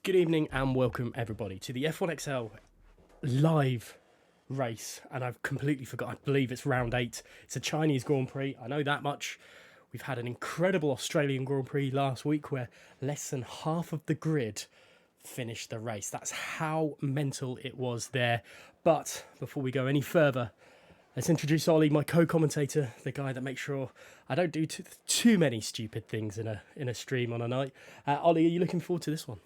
Good evening and welcome everybody to the F1XL live race. And I've completely forgot, I believe it's round 8. It's a Chinese Grand Prix, I know that much. We've had an incredible Australian Grand Prix last week where less than half of the grid finished the race. That's how mental it was there. But before we go any further, let's introduce Ollie, my co-commentator, the guy that makes sure I don't do too many stupid things in a stream on a night. Ollie, are you looking forward to this one?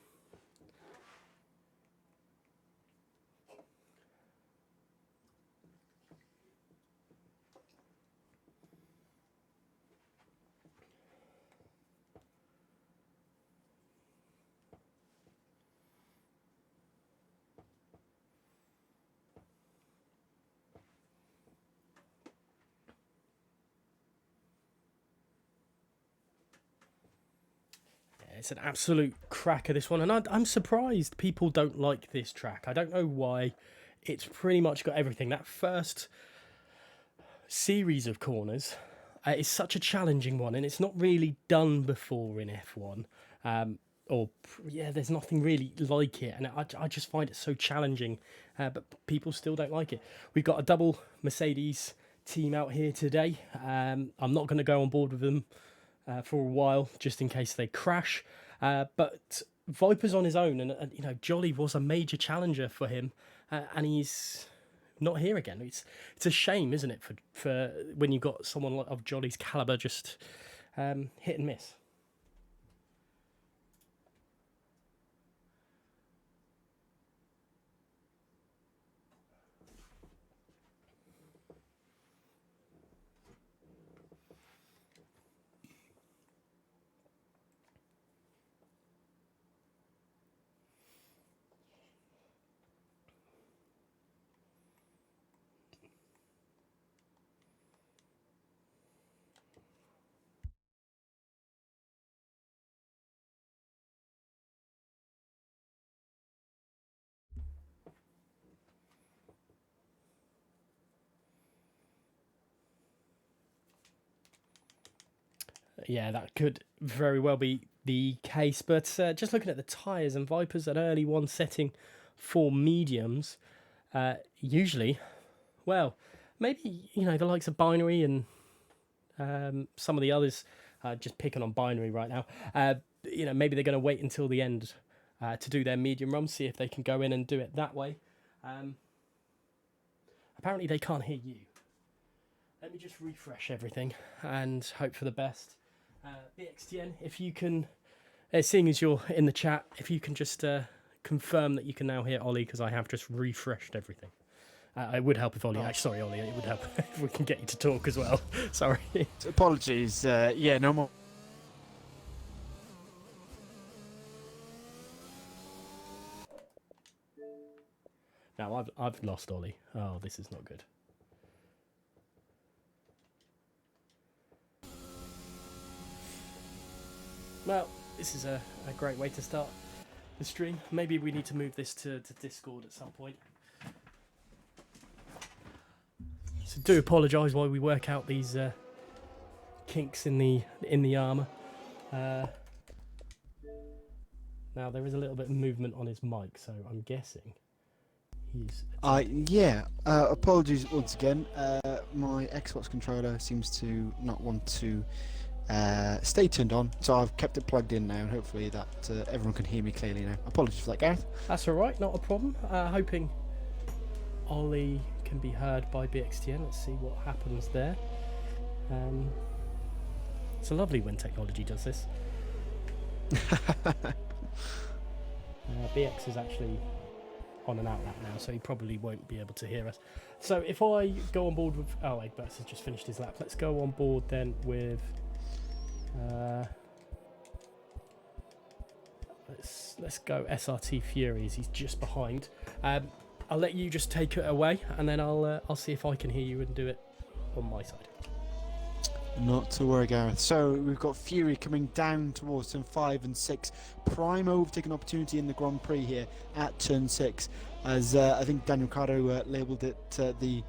It's an absolute cracker, this one, and I'm surprised people don't like this track. I don't know why. It's pretty much got everything. That first series of corners is such a challenging one, and it's not really done before in F1. There's nothing really like it, and I just find it so challenging, but people still don't like it. We've got a double Mercedes team out here today. I'm not going to go on board with them for a while, just in case they crash. But Viper's on his own, and Jolly was a major challenger for him, and he's not here again. It's a shame, isn't it, for when you've got someone of Jolly's caliber just hit and miss. Yeah, that could very well be the case. But just looking at the tyres, and Viper's an early one setting for mediums. Usually, well, maybe, the likes of Binary and some of the others, just picking on Binary right now, maybe they're going to wait until the end to do their medium run, see if they can go in and do it that way. Apparently they can't hear you. Let me just refresh everything and hope for the best. BXTN, if you can, seeing as you're in the chat, if you can just confirm that you can now hear Ollie, because I have just refreshed everything. It would help if Ollie, sorry Ollie, it would help if we can get you to talk as well. Sorry. Apologies, no more. Now I've lost Ollie. Oh, this is not good. Well, this is a great way to start the stream. Maybe we need to move this to Discord at some point. So do apologise while we work out these kinks in the armour. Now there is a little bit of movement on his mic, so I'm guessing he's... apologies once again. My Xbox controller seems to not want to stay turned on, so I've kept it plugged in now, and hopefully that everyone can hear me clearly now. Apologies for that, Gareth. That's alright, not a problem. Hoping Ollie can be heard by BXTN. Let's see what happens there. It's lovely when technology does this. BX is actually on an outlet now, so he probably won't be able to hear us. So if I go on board with... Oh, Egberts has just finished his lap. Let's go on board then with... let's go SRT Furies. He's just behind. I'll let you just take it away, and then I'll see if I can hear you and do it on my side. Not to worry, Gareth. So we've got Fury coming down towards turn 5 and 6. Prime overtaking opportunity in the Grand Prix here at turn 6, as I think Daniel Ricciardo labelled it the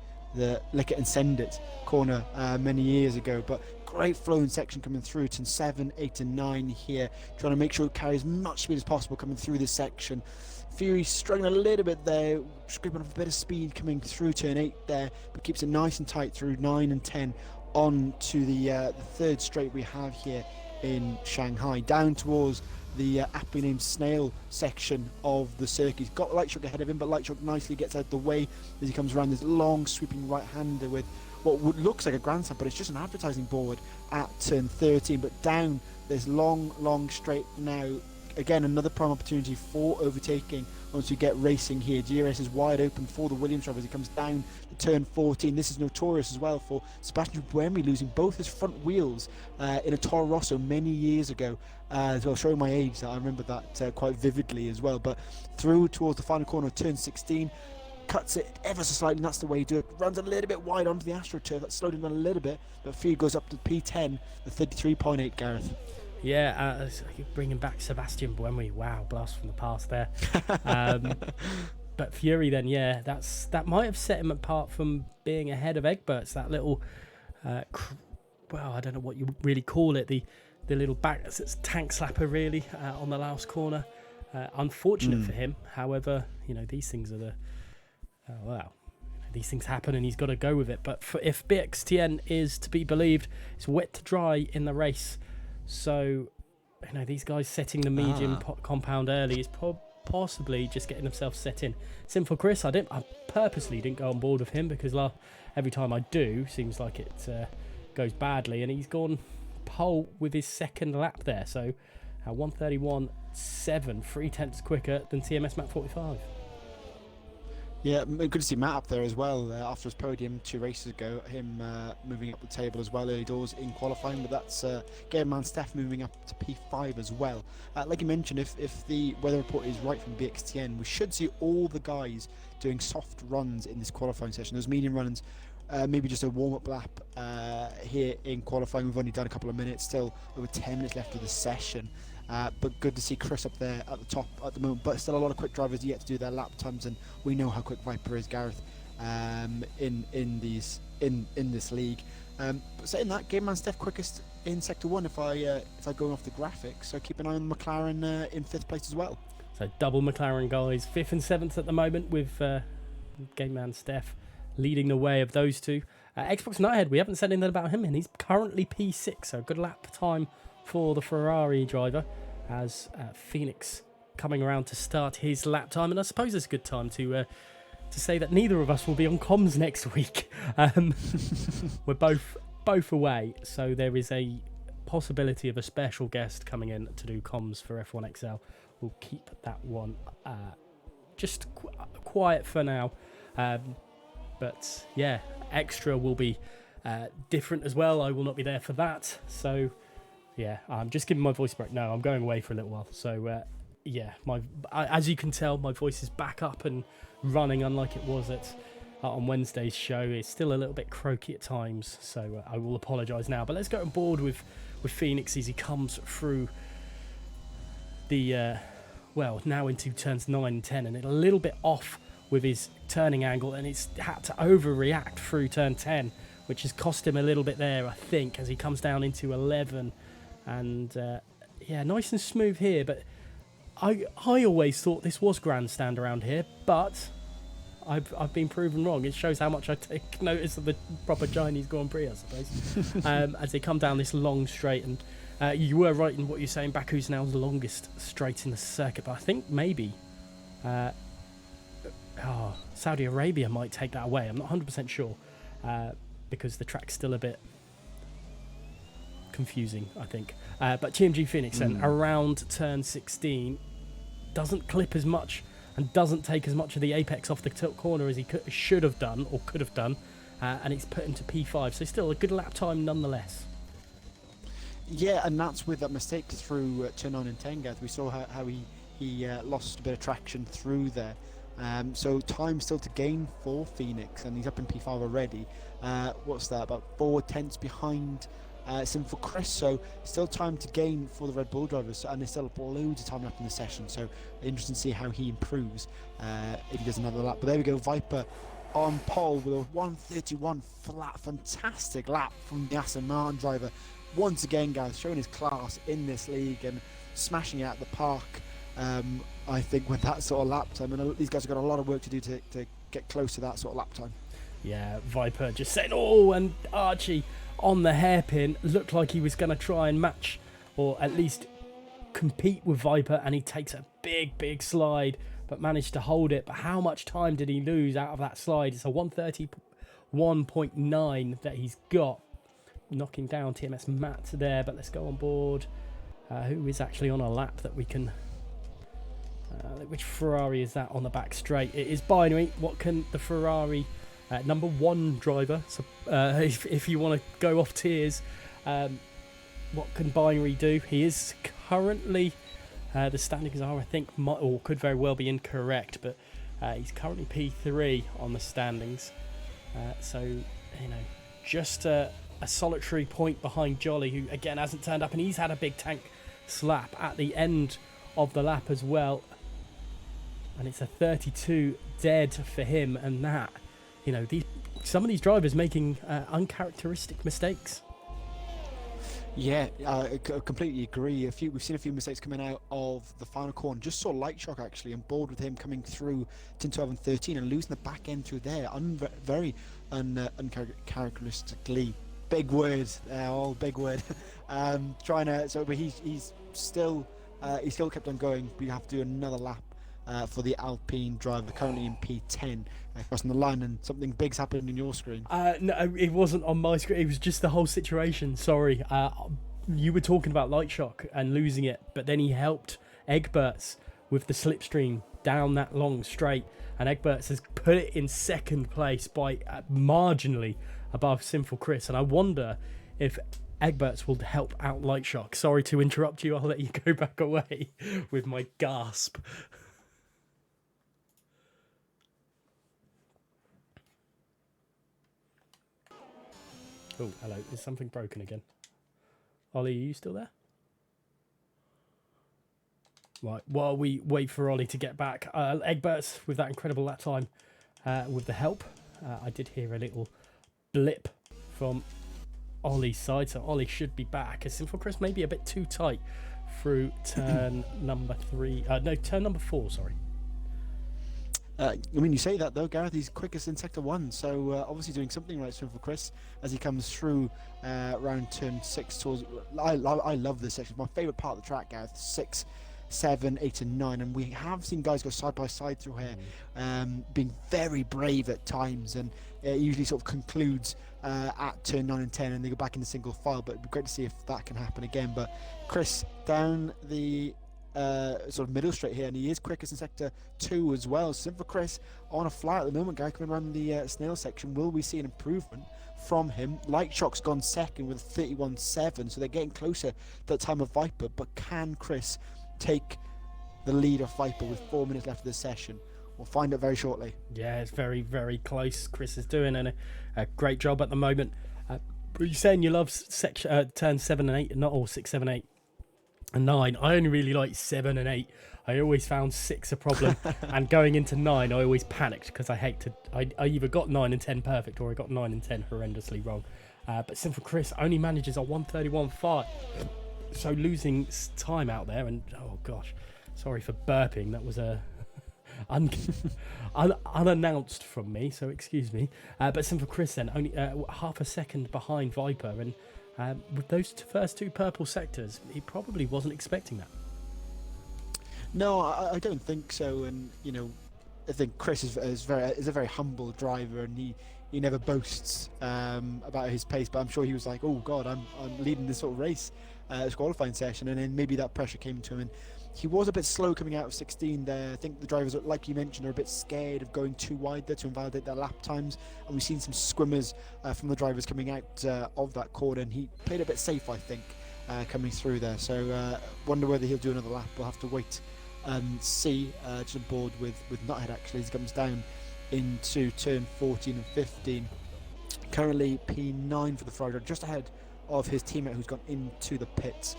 lick it and send it corner many years ago. But great flowing section coming through. Turn 7, 8 and 9 here, trying to make sure it carries as much speed as possible coming through this section. Fury struggling a little bit there, scraping off a bit of speed coming through turn 8 there, but keeps it nice and tight through 9 and 10 on to the third straight we have here in Shanghai, down towards the aptly named Snail section of the circuit. He's got Lightshock ahead of him, but Lightshock nicely gets out the way as he comes around this long sweeping right-hander with what looks like a grandstand, but it's just an advertising board at turn 13. But down this long straight now, again another prime opportunity for overtaking once you get racing here. GRS is wide open for the Williams driver as he comes down to turn 14. This is notorious as well for Sebastian Buemi losing both his front wheels in a Toro Rosso many years ago as well, showing my age that I remember that quite vividly as well. But through towards the final corner of turn 16, cuts it ever so slightly, and that's the way you do it. Runs a little bit wide onto the AstroTurf, that slowed him down a little bit, but feed goes up to P10, the 33.8, Gareth. Yeah, bringing back Sebastian Buemi. Wow, blast from the past there. But Fury then, yeah, that might have set him apart from being ahead of Egberts. That little, well, I don't know what you really call it. The little back tank slapper really on the last corner. Unfortunate for him. However, these things are these things happen and he's got to go with it. But if BXTN is to be believed, it's wet to dry in the race. So, these guys setting the medium compound early is possibly just getting themselves set in. Sinful Chris, I purposely didn't go on board with him because every time I do, seems like it goes badly, and he's gone pole with his second lap there. So, 1:31.7, 0.3 quicker than TMS Map 45. Yeah, good to see Matt up there as well after his podium 2 races ago. Him moving up the table as well early doors in qualifying, but that's Gareth and Steph moving up to P5 as well. Like you mentioned, if the weather report is right from BXTN, we should see all the guys doing soft runs in this qualifying session. Those medium runs, maybe just a warm-up lap here in qualifying. We've only done a couple of minutes, still over 10 minutes left of the session. But good to see Chris up there at the top at the moment, but still a lot of quick drivers yet to do their lap times, and we know how quick Viper is, Gareth, in this league. But saying that, Game Man Steph quickest in Sector 1 if I go off the graphics, so keep an eye on McLaren in 5th place as well. So double McLaren guys, 5th and 7th at the moment, with Game Man Steph leading the way of those two. Xbox Nighthead, we haven't said anything about him, and he's currently P6, so good lap time for the Ferrari driver as Phoenix coming around to start his lap time. And I suppose it's a good time to say that neither of us will be on comms next week. We're both away, so there is a possibility of a special guest coming in to do comms for F1XL. We'll keep that one just quiet for now. But yeah, Extra will be different as well. I will not be there for that. So yeah, I'm just giving my voice a break. No, I'm going away for a little while. So yeah, as you can tell, my voice is back up and running, unlike it was on Wednesday's show. It's still a little bit croaky at times, so I will apologise now. But let's go on board with Phoenix as he comes through the now into turns 9 and 10, and a little bit off with his turning angle, and it's had to overreact through turn 10, which has cost him a little bit there, I think, as he comes down into 11. And yeah, nice and smooth here, but I always thought this was grandstand around here, but I've been proven wrong. It shows how much I take notice of the proper Chinese Grand Prix, I suppose. As they come down this long straight, and you were right in what you're saying, Baku's now the longest straight in the circuit, but I think maybe Saudi Arabia might take that away. I'm not 100% sure, because the track's still a bit confusing, I think. But TMG Phoenix then around turn 16 doesn't clip as much and doesn't take as much of the apex off the tilt corner as he should have done or could have done, and it's put into P5, so still a good lap time nonetheless. Yeah, and that's with that mistake through turn 9 and 10, Gareth. We saw how he lost a bit of traction through there. So time still to gain for Phoenix, and he's up in P5 already. What's that, about 4 tenths behind Sinful Chris, so still time to gain for the Red Bull drivers, and there's still loads of time left in the session, so interesting to see how he improves if he does another lap. But there we go, Viper on pole with a 1:31 flat. Fantastic lap from the Aston Martin driver. Once again, guys, showing his class in this league and smashing it out the park. I think with that sort of lap time, and these guys have got a lot of work to do to get close to that sort of lap time. Yeah, Viper just saying, oh, and Archie on the hairpin looked like he was going to try and match or at least compete with Viper, and he takes a big slide but managed to hold it. But how much time did he lose out of that slide? It's a 1:31.9 that he's got, knocking down TMS Matt there. But let's go on board. Who is actually on a lap that we can... which Ferrari is that on the back straight? It is Binary. What can the Ferrari number 1 driver, so, if you want to go off tiers, what can Binary do? He is currently, the standings are, I think, or could very well be incorrect, but he's currently P3 on the standings. So, you know, just a solitary point behind Jolly, who again hasn't turned up, and he's had a big tank slap at the end of the lap as well. And it's a 32 dead for him, and that, you know, some of these drivers making uncharacteristic mistakes. Yeah, I completely agree. We've seen a few mistakes coming out of the final corner. Just saw Light Shock actually on board with him coming through 10, 12 and 13 and losing the back end through there. Very uncharacteristically. Big word, all big word. But he's still kept on going. We have to do another lap for the Alpine driver, currently in P10, crossing the line, and something big's happened in your screen. No, it wasn't on my screen. It was just the whole situation. Sorry. You were talking about Light Shock and losing it, but then he helped Egberts with the slipstream down that long straight, and Egberts has put it in second place by marginally above Sinful Chris, and I wonder if Egberts will help out Light Shock. Sorry to interrupt you. I'll let you go back away with my gasp. Oh, hello. Is something broken again? Ollie, are you still there? Right, while we wait for Ollie to get back, Egberts with that incredible lap time with the help. I did hear a little blip from Ollie's side, so Ollie should be back. As Sinful Chris may be a bit too tight through turn number 4, sorry. I mean, you say that though, Gareth. He's quickest in sector 1, so obviously doing something right for Chris as he comes through around turn 6 towards. I love this section. It's my favourite part of the track, Gareth. 6, 7, 8 and 9, and we have seen guys go side by side through here, being very brave at times, and it usually sort of concludes at turn 9 and 10, and they go back into single file. But it'd be great to see if that can happen again. But Chris down the sort of middle straight here, and he is quickest in sector 2 as well. Simple Chris on a fly at the moment, guy coming around the snail section. Will we see an improvement from him? Light Shock's gone second with 31.7, so they're getting closer to the time of Viper. But can Chris take the lead of Viper with 4 minutes left of this session? We'll find out very shortly. Yeah, it's very, very close. Chris is doing a great job at the moment. You're saying you love turn 7 and 8, not all 6, 7, 8 and 9. I only really like 7 and 8. I always found 6 a problem, and going into 9 I always panicked because I either got 9 and 10 perfect or I got 9 and 10 horrendously wrong. But Sinful Chris only manages a 1:31.5, so losing time out there. And oh gosh, sorry for burping, that was a unannounced from me, so excuse me. But Sinful Chris then only half a second behind Viper, and with those first 2 purple sectors, he probably wasn't expecting that. No, I don't think so. And you know, I think Chris is a very humble driver, and he never boasts about his pace. But I'm sure he was like, oh God, I'm leading this sort of race, this qualifying session, and then maybe that pressure came to him. And he was a bit slow coming out of 16 there. I think the drivers, like you mentioned, are a bit scared of going too wide there to invalidate their lap times. And we've seen some squimmers from the drivers coming out of that corner, and he played a bit safe, I think, coming through there. So wonder whether he'll do another lap. We'll have to wait and see. Just on board with Nuthead actually as he comes down into turn 14 and 15. Currently P9 for the Ferrari, just ahead of his teammate who's gone into the pits,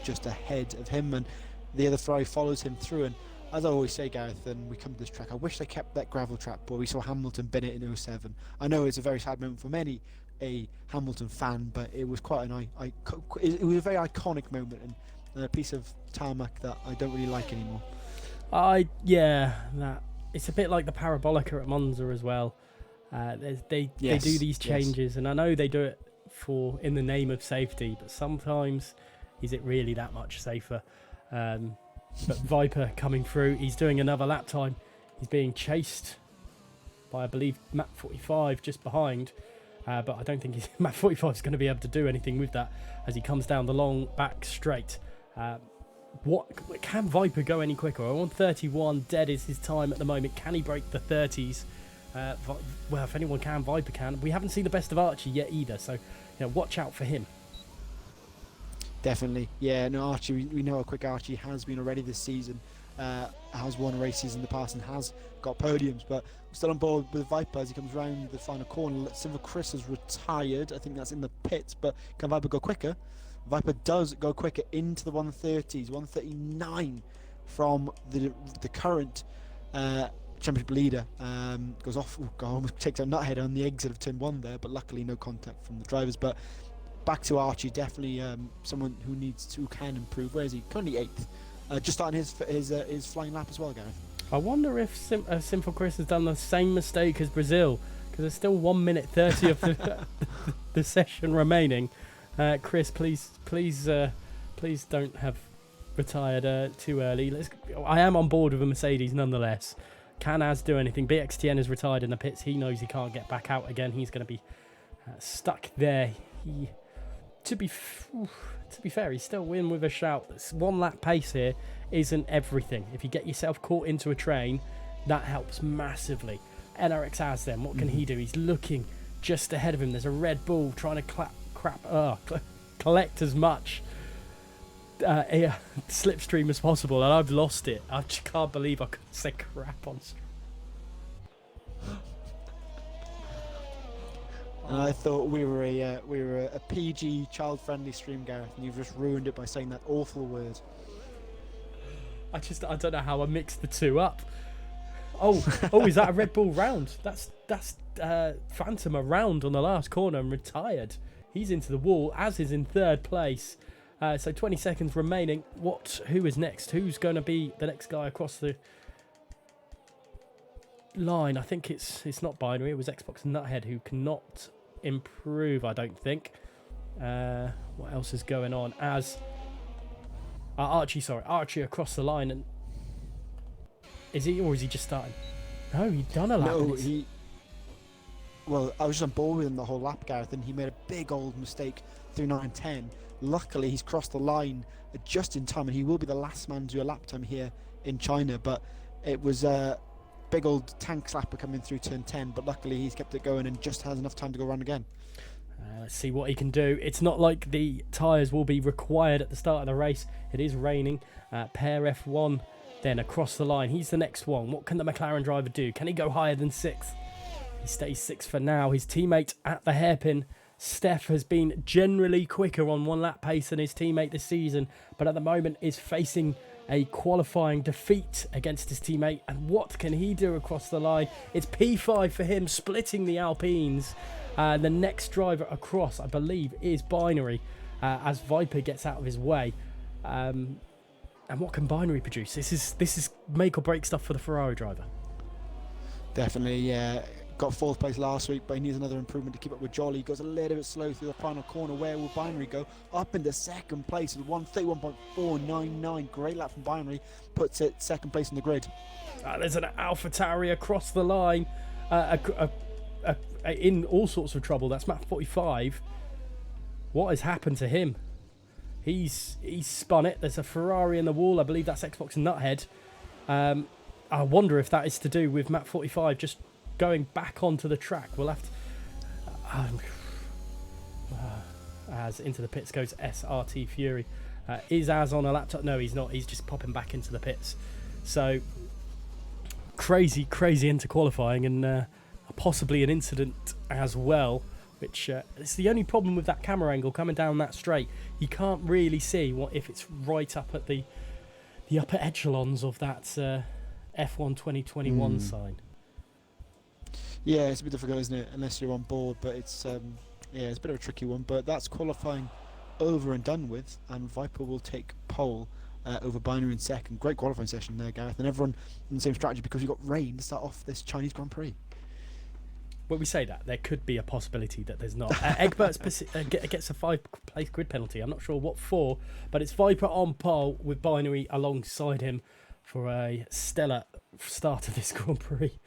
just ahead of him, and the other Ferrari follows him through. And as I always say, Gareth, and we come to this track, I wish they kept that gravel track where we saw Hamilton bin it in '07. I know it's a very sad moment for many a Hamilton fan, but it was quite it was a very iconic moment and a piece of tarmac that I don't really like anymore. That it's a bit like the Parabolica at Monza as well. They do these changes, and I know they do it in the name of safety, but sometimes is it really that much safer? But Viper coming through, he's doing another lap time. He's being chased by, I believe, Map 45 just behind. But I don't think Map 45 is going to be able to do anything with that as he comes down the long back straight. Can Viper go any quicker? 1:31 dead is his time at the moment. Can he break the 30s? Well, if anyone can, Viper can. We haven't seen the best of Archie yet either, so watch out for him. Definitely. Yeah, no, Archie, we know how quick Archie has been already this season. Has won races in the past and has got podiums, but we're still on board with Viper as he comes round the final corner. Silver Chris has retired. I think that's in the pits, but can Viper go quicker? Viper does go quicker into the 130s, 139 from the current championship leader. Goes off, almost takes out Nuthead on the exit of turn 1 there, but luckily no contact from the drivers. But back to Archie, definitely someone who can improve. Where is he? Currently 8th. Just starting his flying lap as well, Gareth. I wonder if Simple Chris has done the same mistake as Brazil, because there's still 1 minute 30 of the session remaining. Chris, please don't have retired too early. I am on board with a Mercedes nonetheless. Can Az do anything? BXTN is retired in the pits. He knows he can't get back out again. He's going to be stuck there. To be fair, he's still win with a shout. This 1 lap pace here isn't everything. If you get yourself caught into a train, that helps massively. NRX Az then, what can he do? He's looking just ahead of him. There's a Red Bull trying to collect as much slipstream as possible, and I've lost it. I just can't believe I could say crap on stream. And I thought we were a PG child-friendly stream, Gareth, and you've just ruined it by saying that awful word. I don't know how I mixed the two up. Oh, is that a Red Bull round? That's Phantom around on the last corner and retired. He's into the wall, as is in 3rd place. So 20 seconds remaining. Who is next? Who's going to be the next guy across the line? I think it's not Binary. It was Xbox Nuthead who cannot improve, I don't think. What else is going on? Archie across the line. And is he just starting? No, he'd done a lap. No, well, I was just on board with him the whole lap, Gareth, and he made a big old mistake through 9-10. Luckily, he's crossed the line just in time, and he will be the last man to do a lap time here in China. But it was a big old tank slapper coming through turn 10, but luckily he's kept it going and just has enough time to go around again. Let's see what he can do. It's not like the tyres will be required at the start of the race. It is raining. Pair F1 then across the line. He's the next one. What can the McLaren driver do? Can he go higher than 6th? He stays 6th for now. His teammate at the hairpin, Steph, has been generally quicker on 1 lap pace than his teammate this season, but at the moment is facing a qualifying defeat against his teammate. And what can he do across the line? It's P5 for him, splitting the Alpines. The next driver across, I believe, is Binary, as Viper gets out of his way. And what can Binary produce? This is make or break stuff for the Ferrari driver. Definitely, yeah. Got 4th place last week, but he needs another improvement to keep up with Jolly. He goes a little bit slow through the final corner. Where will Binary go? Up into 2nd place with 1:31.499. Great lap from Binary. Puts it 2nd place in the grid. There's an AlphaTauri across the line. In all sorts of trouble. That's Map 45. What has happened to him? He's spun it. There's a Ferrari in the wall. I believe that's Xbox Nuthead. I wonder if that is to do with Map 45 just going back onto the track. We'll have to... as into the pits goes SRT Fury. Is Az on a laptop? No, he's not. He's just popping back into the pits. So, crazy into qualifying, and possibly an incident as well, which it's the only problem with that camera angle coming down that straight. You can't really see if it's right up at the the upper echelons of that F1 2021 sign. Yeah, it's a bit difficult, isn't it? Unless you're on board, but it's it's a bit of a tricky one. But that's qualifying over and done with, and Viper will take pole over Binary in second. Great qualifying session there, Gareth, and everyone in the same strategy because we've got rain to start off this Chinese Grand Prix. Well, we say that there could be a possibility that there's not. Egbert's gets a 5-place grid penalty. I'm not sure what for, but it's Viper on pole with Binary alongside him for a stellar start of this Grand Prix.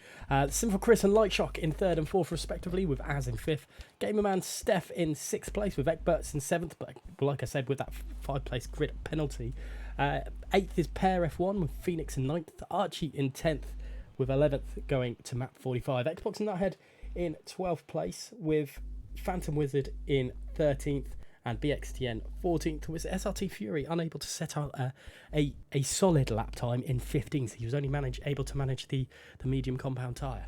Simple Chris and Lightshock in third and fourth respectively, with Az in fifth. Gamerman Steph in sixth place with Egberts in seventh, but like I said, with that 5-place grid penalty. Eighth is Pair F1 with Phoenix in ninth. Archie in 10th with 11th going to map 45. Xbox and Nuthead in 12th place with Phantom Wizard in 13th and BXTN 14th, with SRT Fury unable to set out a solid lap time in 15th. He was only able to manage the medium compound tyre.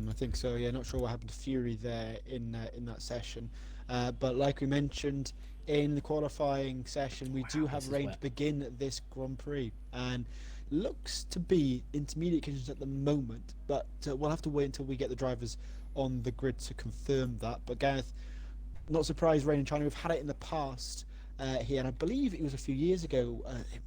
I think so, yeah. Not sure what happened to Fury there in that session. But like we mentioned in the qualifying session, we do have rain to begin this Grand Prix. And looks to be intermediate conditions at the moment, but we'll have to wait until we get the drivers on the grid to confirm that. But Gareth, not surprised rain in China. We've had it in the past here, and I believe it was a few years ago.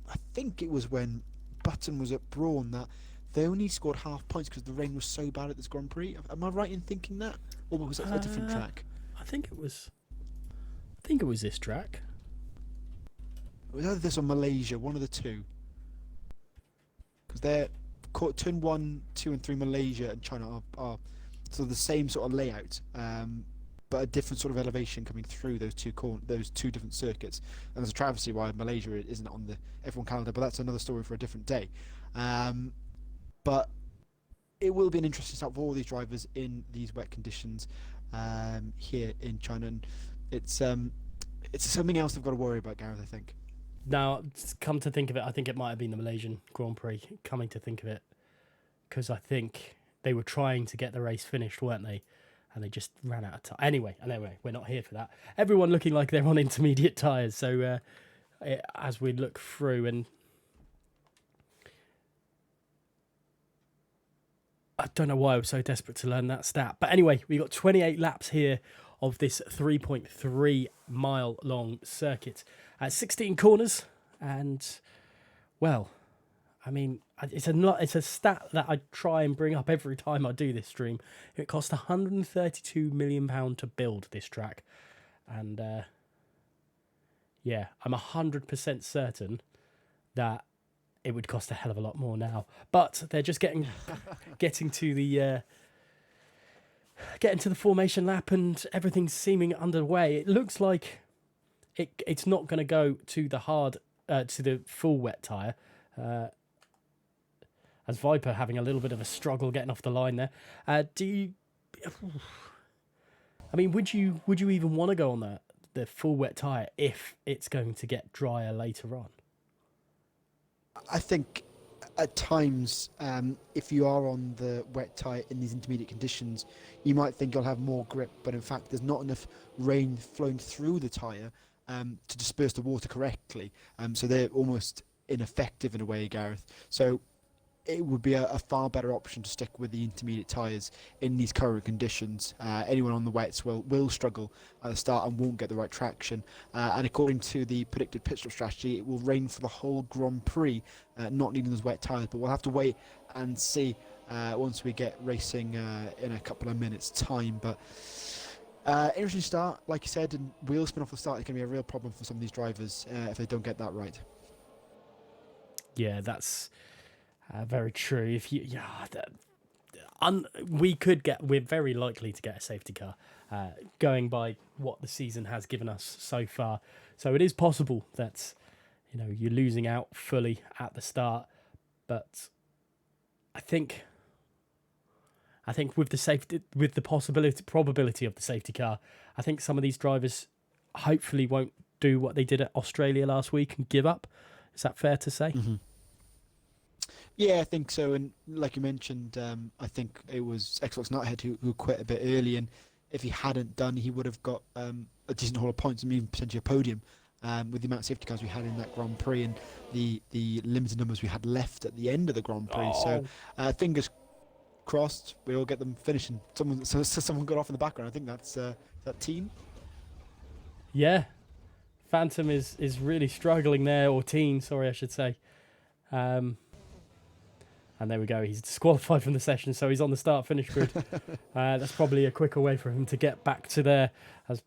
I think it was when Button was at Brawn that they only scored half points because the rain was so bad at this Grand Prix. Am I right in thinking that, or was it a different track? I think it was this track. It was either this or Malaysia, one of the two. Because they're turn 1, 2, and 3 Malaysia and China are sort of the same sort of layout, but a different sort of elevation coming through those two different circuits. And there's a travesty why Malaysia isn't on the F1 calendar, but that's another story for a different day. But it will be an interesting start for all these drivers in these wet conditions here in China, and it's something else they've got to worry about, Gareth, I think. Now, come to think of it, I think it might have been the Malaysian Grand Prix, coming to think of it, because I think they were trying to get the race finished, weren't they? And they just ran out of time. Anyway, we're not here for that. Everyone looking like they're on intermediate tyres, so as we look through, and I don't know why I was so desperate to learn that stat. But anyway, we got 28 laps here of this 3.3 mile long circuit. 16 corners, and well, I mean, it's a stat that I try and bring up every time I do this stream. It cost £132 million to build this track, and yeah, I'm 100% certain that it would cost a hell of a lot more now. But they're just getting to the formation lap, and everything's seeming underway. It looks like it's not going to go to the full wet tyre, as Viper having a little bit of a struggle getting off the line there. Would you even want to go on the full wet tyre if it's going to get drier later on? I think at times, if you are on the wet tyre in these intermediate conditions, you might think you'll have more grip, but in fact there's not enough rain flowing through the tyre to disperse the water correctly. So they're almost ineffective in a way, Gareth. So it would be a far better option to stick with the intermediate tyres in these current conditions. Anyone on the wets will struggle at the start and won't get the right traction. And according to the predicted pit stop strategy, it will rain for the whole Grand Prix, not needing those wet tyres. But we'll have to wait and see once we get racing in a couple of minutes' time. But interesting start, like you said, and wheel spin off the start is going to be a real problem for some of these drivers if they don't get that right. Yeah, that's very true. If you, we're very likely to get a safety car, going by what the season has given us so far. So it is possible that you're losing out fully at the start, but I think with the probability of the safety car, I think some of these drivers hopefully won't do what they did at Australia last week and give up. Is that fair to say? Mm-hmm. Yeah, I think so. And like you mentioned, I think it was Xbox Nuthead who quit a bit early, and if he hadn't done, he would have got a decent haul of points and even potentially a podium with the amount of safety cars we had in that Grand Prix and the limited numbers we had left at the end of the Grand Prix. So fingers crossed we all get them finishing. Someone got off in the background. I think that's that team. Yeah, Phantom is really struggling there, or Team, sorry, I should say. And there we go. He's disqualified from the session, so he's on the start-finish grid. That's probably a quicker way for him to get back to there, as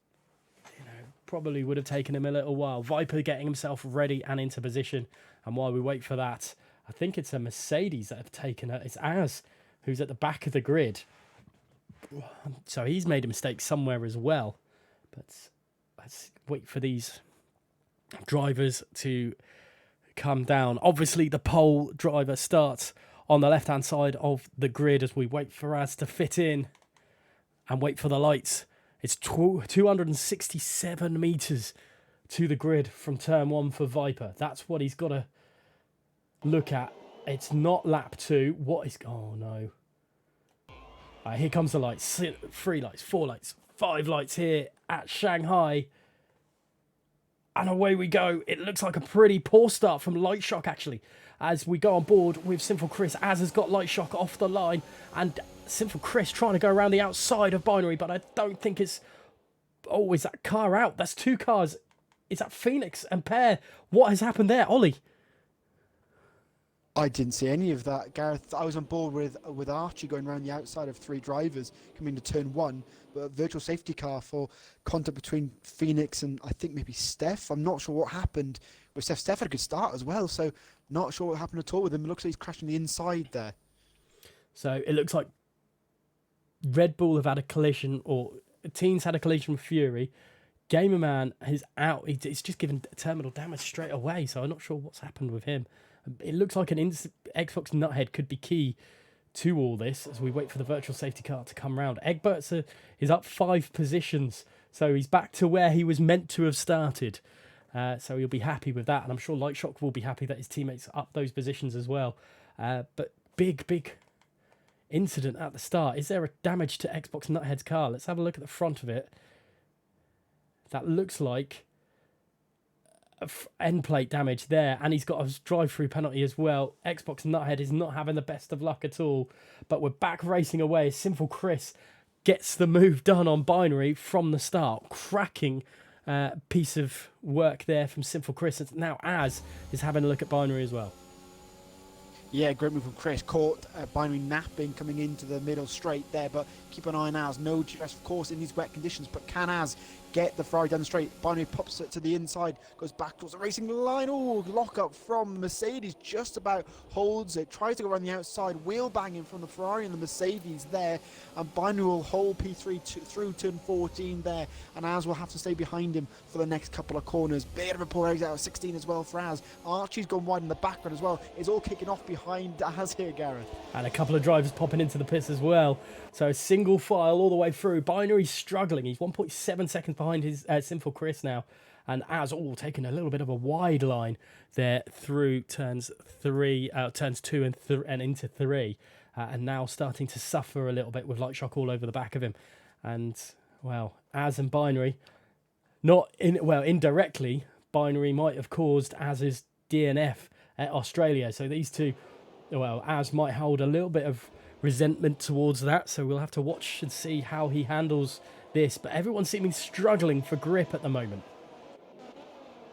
probably would have taken him a little while. Viper getting himself ready and into position. And while we wait for that, I think it's a Mercedes that have taken it. It's Az, who's at the back of the grid. So he's made a mistake somewhere as well. But let's wait for these drivers to come down. Obviously, the pole driver starts on the left-hand side of the grid as we wait for Az to fit in and wait for the lights. It's 267 metres to the grid from turn 1 for Viper. That's what he's got to look at. It's not lap 2. What is... Oh, no. Here comes the lights. 3 lights, 4 lights, 5 lights here at Shanghai. And away we go. It looks like a pretty poor start from Light Shock, actually. As we go on board with Sinful Chris. Az has got Light Shock off the line. And Sinful Chris trying to go around the outside of Binary. But I don't think it's... Oh, is that car out? That's 2 cars. Is that Phoenix and Pear? What has happened there? Ollie? I didn't see any of that, Gareth. I was on board with Archie going around the outside of 3 drivers coming to turn 1, but a virtual safety car for contact between Phoenix and I think maybe Steph. I'm not sure what happened with Steph. Steph had a good start as well, so not sure what happened at all with him. It looks like he's crashing the inside there. So it looks like Red Bull have had a collision, or Teens had a collision with Fury. Gamerman is out. He's just given terminal damage straight away, so I'm not sure what's happened with him. It looks like an Xbox Nuthead could be key to all this as we wait for the virtual safety car to come round. Egberts is up 5 positions, so he's back to where he was meant to have started. So he'll be happy with that, and I'm sure Lightshock will be happy that his teammates are up those positions as well. But big incident at the start. Is there a damage to Xbox Nuthead's car? Let's have a look at the front of it. That looks like end plate damage there, and he's got a drive-through penalty as well. Xbox Nuthead is not having the best of luck at all, but we're back racing away. Sinful Chris gets the move done on Binary from the start. Cracking piece of work there from Sinful Chris. And now Az is having a look at Binary as well. Yeah, great move from Chris. Caught Binary napping coming into the middle straight there, but keep an eye on Az. No GS, of course, in these wet conditions, but can Az get the Ferrari down the straight? Binary pops it to the inside, goes back towards the racing line. Oh, lock up from Mercedes, just about holds it. Tries to go around the outside, wheel banging from the Ferrari and the Mercedes there. And Binary will hold P3 through turn 14 there, and Az will have to stay behind him for the next couple of corners. Bit of a poor exit out of 16 as well for Az. Archie's gone wide in the background as well. It's all kicking off behind Az here, Gareth. And a couple of drivers popping into the pits as well. So single file all the way through. Binary's struggling. He's 1.7 seconds behind his Sinful Chris now. And Az taking a little bit of a wide line there through turns 2 and into 3. And now starting to suffer a little bit with Light Shock all over the back of him. And, well, Az and Binary, indirectly, Binary might have caused Az's DNF at Australia. So these two, Az might hold a little bit of resentment towards that. So we'll have to watch and see how he handles this. But everyone's seeming struggling for grip at the moment.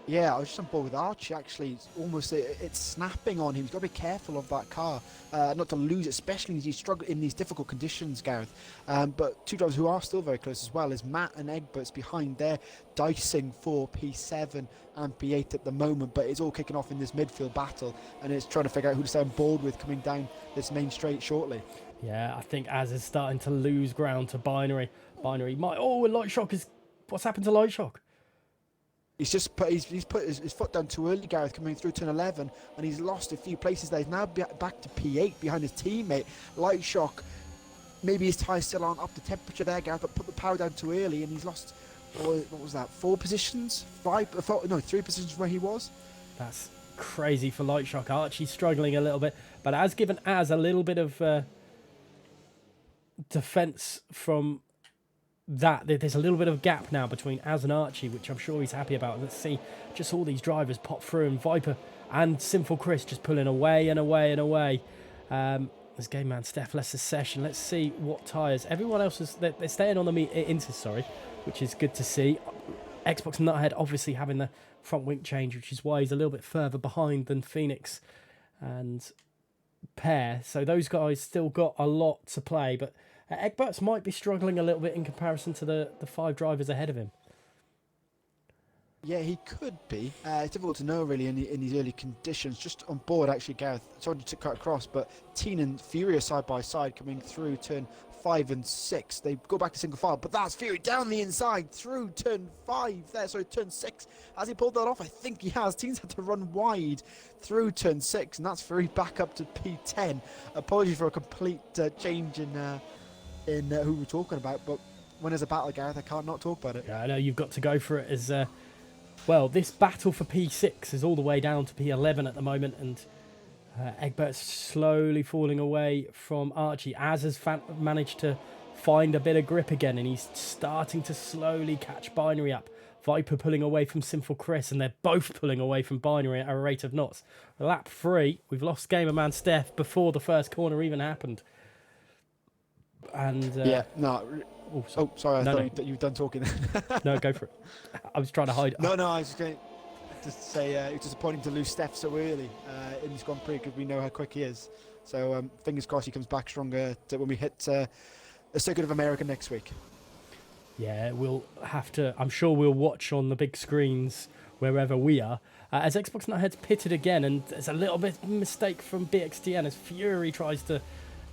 Yeah, I was just on board with Archie, actually. It's snapping on him. He's got to be careful of that car, not to lose it, especially as he's struggling in these difficult conditions, Gareth. But 2 drivers who are still very close as well is Matt and Egberts behind there, dicing for P7 and P8 at the moment. But it's all kicking off in this midfield battle, and it's trying to figure out who to stay on board with coming down this main straight shortly. Yeah, I think Az is starting to lose ground to Binary. Binary might... Oh, and Light Shock is... What's happened to Light Shock? He's put his foot down too early, Gareth, coming through turn 11, and he's lost a few places there. He's now back to P8 behind his teammate. Light Shock, maybe his tyres still aren't up to temperature there, Gareth, but put the power down too early, and he's lost, what was that, 4 positions? 3 positions from where he was? That's crazy for Light Shock. Archie's struggling a little bit, but has given Az a little bit of defence from there's a little bit of gap now between Az and Archie, which I'm sure he's happy about. Let's see just all these drivers pop through, and Viper and Sinful Chris just pulling away and away and away. There's Game Man Steph, less a session. Let's see what tyres. Everyone else is they're staying on the Inters, sorry, which is good to see. Xbox Nuthead obviously having the front wing change, which is why he's a little bit further behind than Phoenix and Pear. So those guys still got a lot to play, but Egberts might be struggling a little bit in comparison to the 5 drivers ahead of him. Yeah, he could be. It's difficult to know, really, in these early conditions. Just on board, actually, Gareth, sorry to cut across, but Teen and Fury are side by side coming through turn 5 and 6. They go back to single file, but that's Fury down the inside through turn 5 there, sorry, turn 6. Has he pulled that off? I think he has. Teen's had to run wide through turn 6, and that's Fury back up to P10. Apologies for a complete change in who we're talking about, but when there's a battle, Gareth, I can't not talk about it. Yeah, I know you've got to go for it as well. This battle for P6 is all the way down to P11 at the moment, and Egbert's slowly falling away from Archie. Az has managed to find a bit of grip again, and he's starting to slowly catch Binary up. Viper pulling away from Sinful Chris, and they're both pulling away from Binary at a rate of knots. Lap 3, we've lost Gamerman Steph before the first corner even happened. And yeah, no. Sorry, I thought that you were done talking. No, go for it. I was trying to hide. No, I was just going to say it's disappointing to lose Steph so early in this Grand Prix, because we know how quick he is. So fingers crossed he comes back stronger when we hit the Circuit of America next week. Yeah, we'll have to. I'm sure we'll watch on the big screens wherever we are. As Xbox Nuthead's pitted again, and there's a little bit of mistake from BXTN as Fury tries to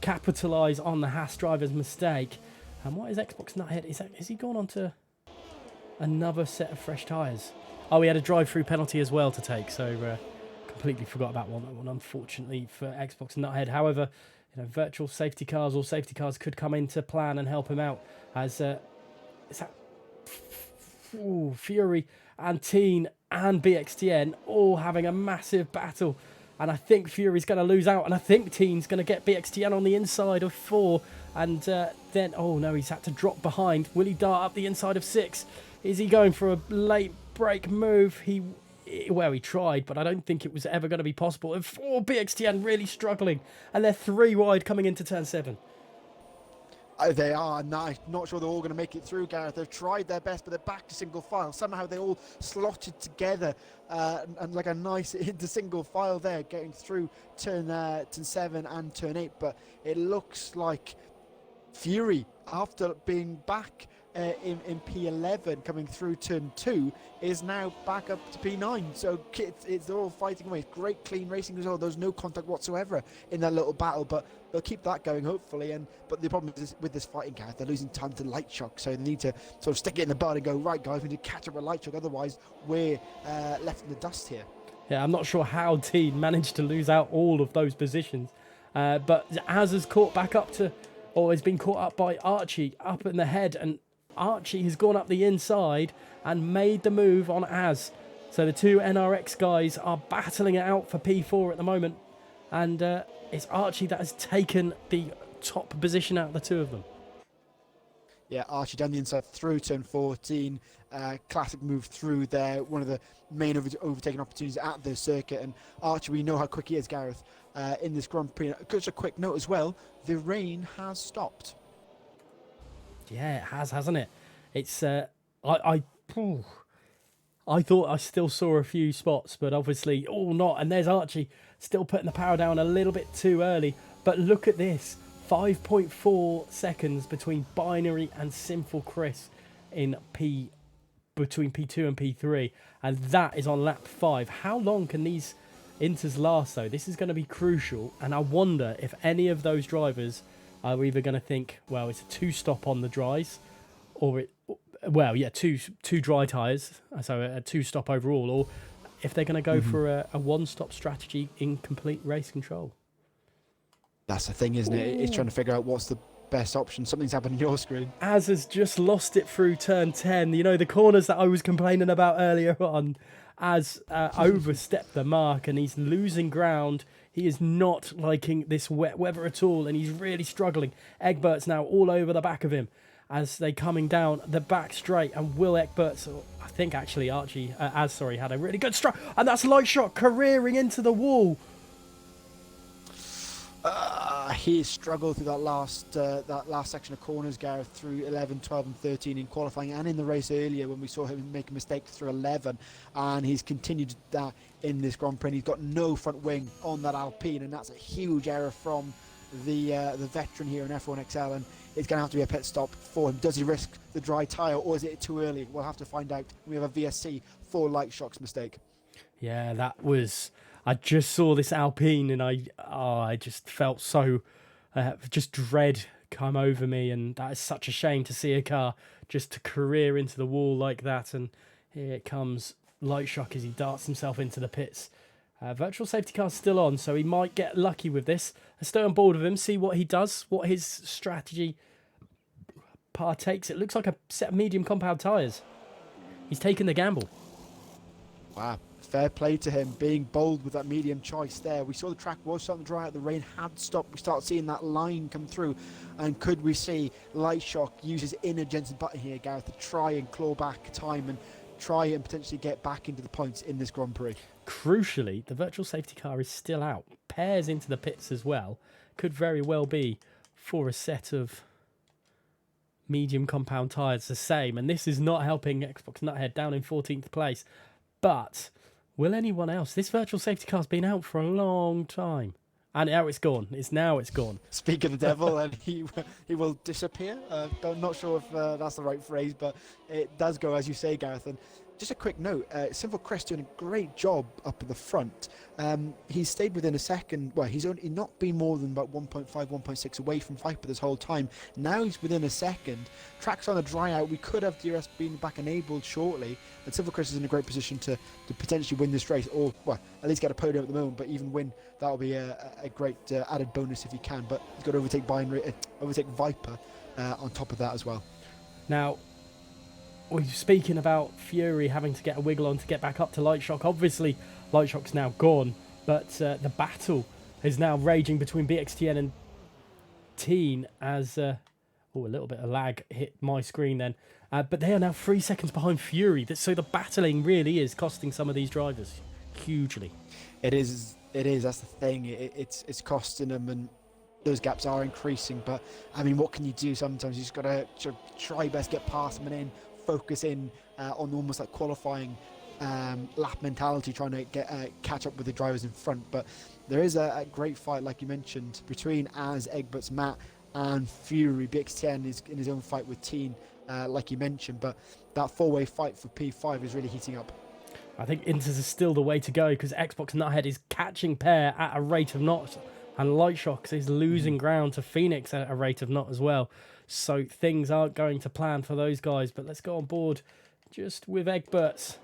capitalise on the Haas driver's mistake. And what is Xbox Nuthead? Is he gone on to another set of fresh tyres? Oh, he had a drive-through penalty as well to take, so completely forgot about that one, unfortunately, for Xbox Nuthead. However, virtual safety cars or safety cars could come into plan and help him out, as Fury and Teen and BXTN all having a massive battle. And I think Fury's going to lose out, and I think Teen's going to get BXTN on the inside of 4. And then, oh no, he's had to drop behind. Will he dart up the inside of 6? Is he going for a late break move? He tried, but I don't think it was ever going to be possible. And 4, BXTN really struggling, and they're 3 wide coming into turn 7. They are. Not sure they're all going to make it through, Gareth. They've tried their best, but they're back to single file. Somehow they all slotted together and like a nice into single file there, getting through turn 7 and turn 8. But it looks like Fury, after being back in P11 coming through turn 2, is now back up to P9. So it's all fighting away. Great clean racing as well. There's no contact whatsoever in that little battle, but they'll keep that going hopefully. But the problem is with this fighting, Gareth, they're losing time to light shock, so they need to sort of stick it in the bud and go, right guys, we need to catch up with light shock, otherwise we're left in the dust here. Yeah, I'm not sure how Teen managed to lose out all of those positions, but Az has caught back up to, or has been caught up by Archie up in the head, and Archie has gone up the inside and made the move on Az. So the 2 NRX guys are battling it out for P4 at the moment, and it's Archie that has taken the top position out of the 2 of them. Yeah, Archie down the inside through turn 14. Classic move through there. One of the main overtaking opportunities at the circuit. And Archie, we know how quick he is, Gareth, in this Grand Prix. Just a quick note as well, the rain has stopped. Yeah, it has, hasn't it? It's I thought I still saw a few spots, but obviously all not. And there's Archie still putting the power down a little bit too early. But look at this, 5.4 seconds between Binary and Sinful Chris in between P2 and P3, and that is on lap 5. How long can these inters last though? This is going to be crucial, and I wonder if any of those drivers are either going to think, well, it's a 2-stop on the dries, or two dry tyres, so a 2-stop overall, or if they're going to go for a 1-stop strategy in complete race control. That's the thing, isn't it? It's trying to figure out what's the best option. Something's happened on your screen. Az has just lost it through turn 10. You know, the corners that I was complaining about earlier on. Az overstepped the mark, and he's losing ground. He is not liking this wet weather at all, and he's really struggling. Egbert's now all over the back of him. as they coming down the back straight, and Will Egberts, or I think actually Archie, had a really good strike, and that's Light Shock careering into the wall. He struggled through that last section of corners, Gareth, through 11, 12 and 13 in qualifying and in the race earlier when we saw him make a mistake through 11, and he's continued that in this Grand Prix. He's got no front wing on that Alpine, and that's a huge error from the veteran here in F1XL, and it's going to have to be a pit stop for him. Does he risk the dry tyre, or is it too early? We'll have to find out. We have a VSC for Light Shock's mistake. Yeah, that was... I just saw this Alpine and I just felt so... just dread come over me, and that is such a shame to see a car just to career into the wall like that. And here it comes, Light Shock, as he darts himself into the pits. Virtual safety car's still on, so he might get lucky with this. Let's stay on board with him, see what he does, what his strategy partakes. It looks like a set of medium compound tyres. He's taken the gamble. Wow. Fair play to him, being bold with that medium choice there. We saw the track was starting to dry out, the rain had stopped. We start seeing that line come through. And could we see Light Shock use his inner Jensen Button here, Gareth, to try and claw back time and try and potentially get back into the points in this Grand Prix? Crucially, the virtual safety car is still out. Pairs into the pits as well. Could very well be for a set of medium compound tyres the same. And this is not helping Xbox Nuthead down in 14th place. But... will anyone else? This virtual safety car's been out for a long time. And now it's gone. It's gone. Speak of the devil, and he will disappear. I'm not sure if that's the right phrase, but it does go, as you say, Gareth. And just a quick note, Simple Chris doing a great job up at the front. He's stayed within a second. Well, he's only not been more than about 1.5, 1.6 away from Viper this whole time. Now he's within a second. Track's on a dry out. We could have DRS being back enabled shortly. And Simple Chris is in a great position to potentially win this race, or, well, at least get a podium at the moment, but even win, that'll be a great added bonus if he can. But he's got to overtake Viper on top of that as well. Now, we're speaking about Fury having to get a wiggle on to get back up to Light Shock. Obviously, Light Shock's now gone, but the battle is now raging between BXTN and Teen as... a little bit of lag hit my screen then. But they are now 3 seconds behind Fury. So the battling really is costing some of these drivers hugely. It is. That's the thing. It's costing them, and those gaps are increasing. But, I mean, what can you do? Sometimes you just got to try best, get past them, and then focus in on almost like qualifying lap mentality, trying to catch up with the drivers in front. But there is a great fight, like you mentioned, between Egberts, Matt, and Fury. BX10 is in his own fight with Teen, like you mentioned, but that four-way fight for P5 is really heating up. I think Inters is still the way to go, because Xbox Nuthead is catching Pair at a rate of knots, and Light Shock is losing ground to Phoenix at a rate of knot as well. So things aren't going to plan for those guys, but let's go on board just with Egberts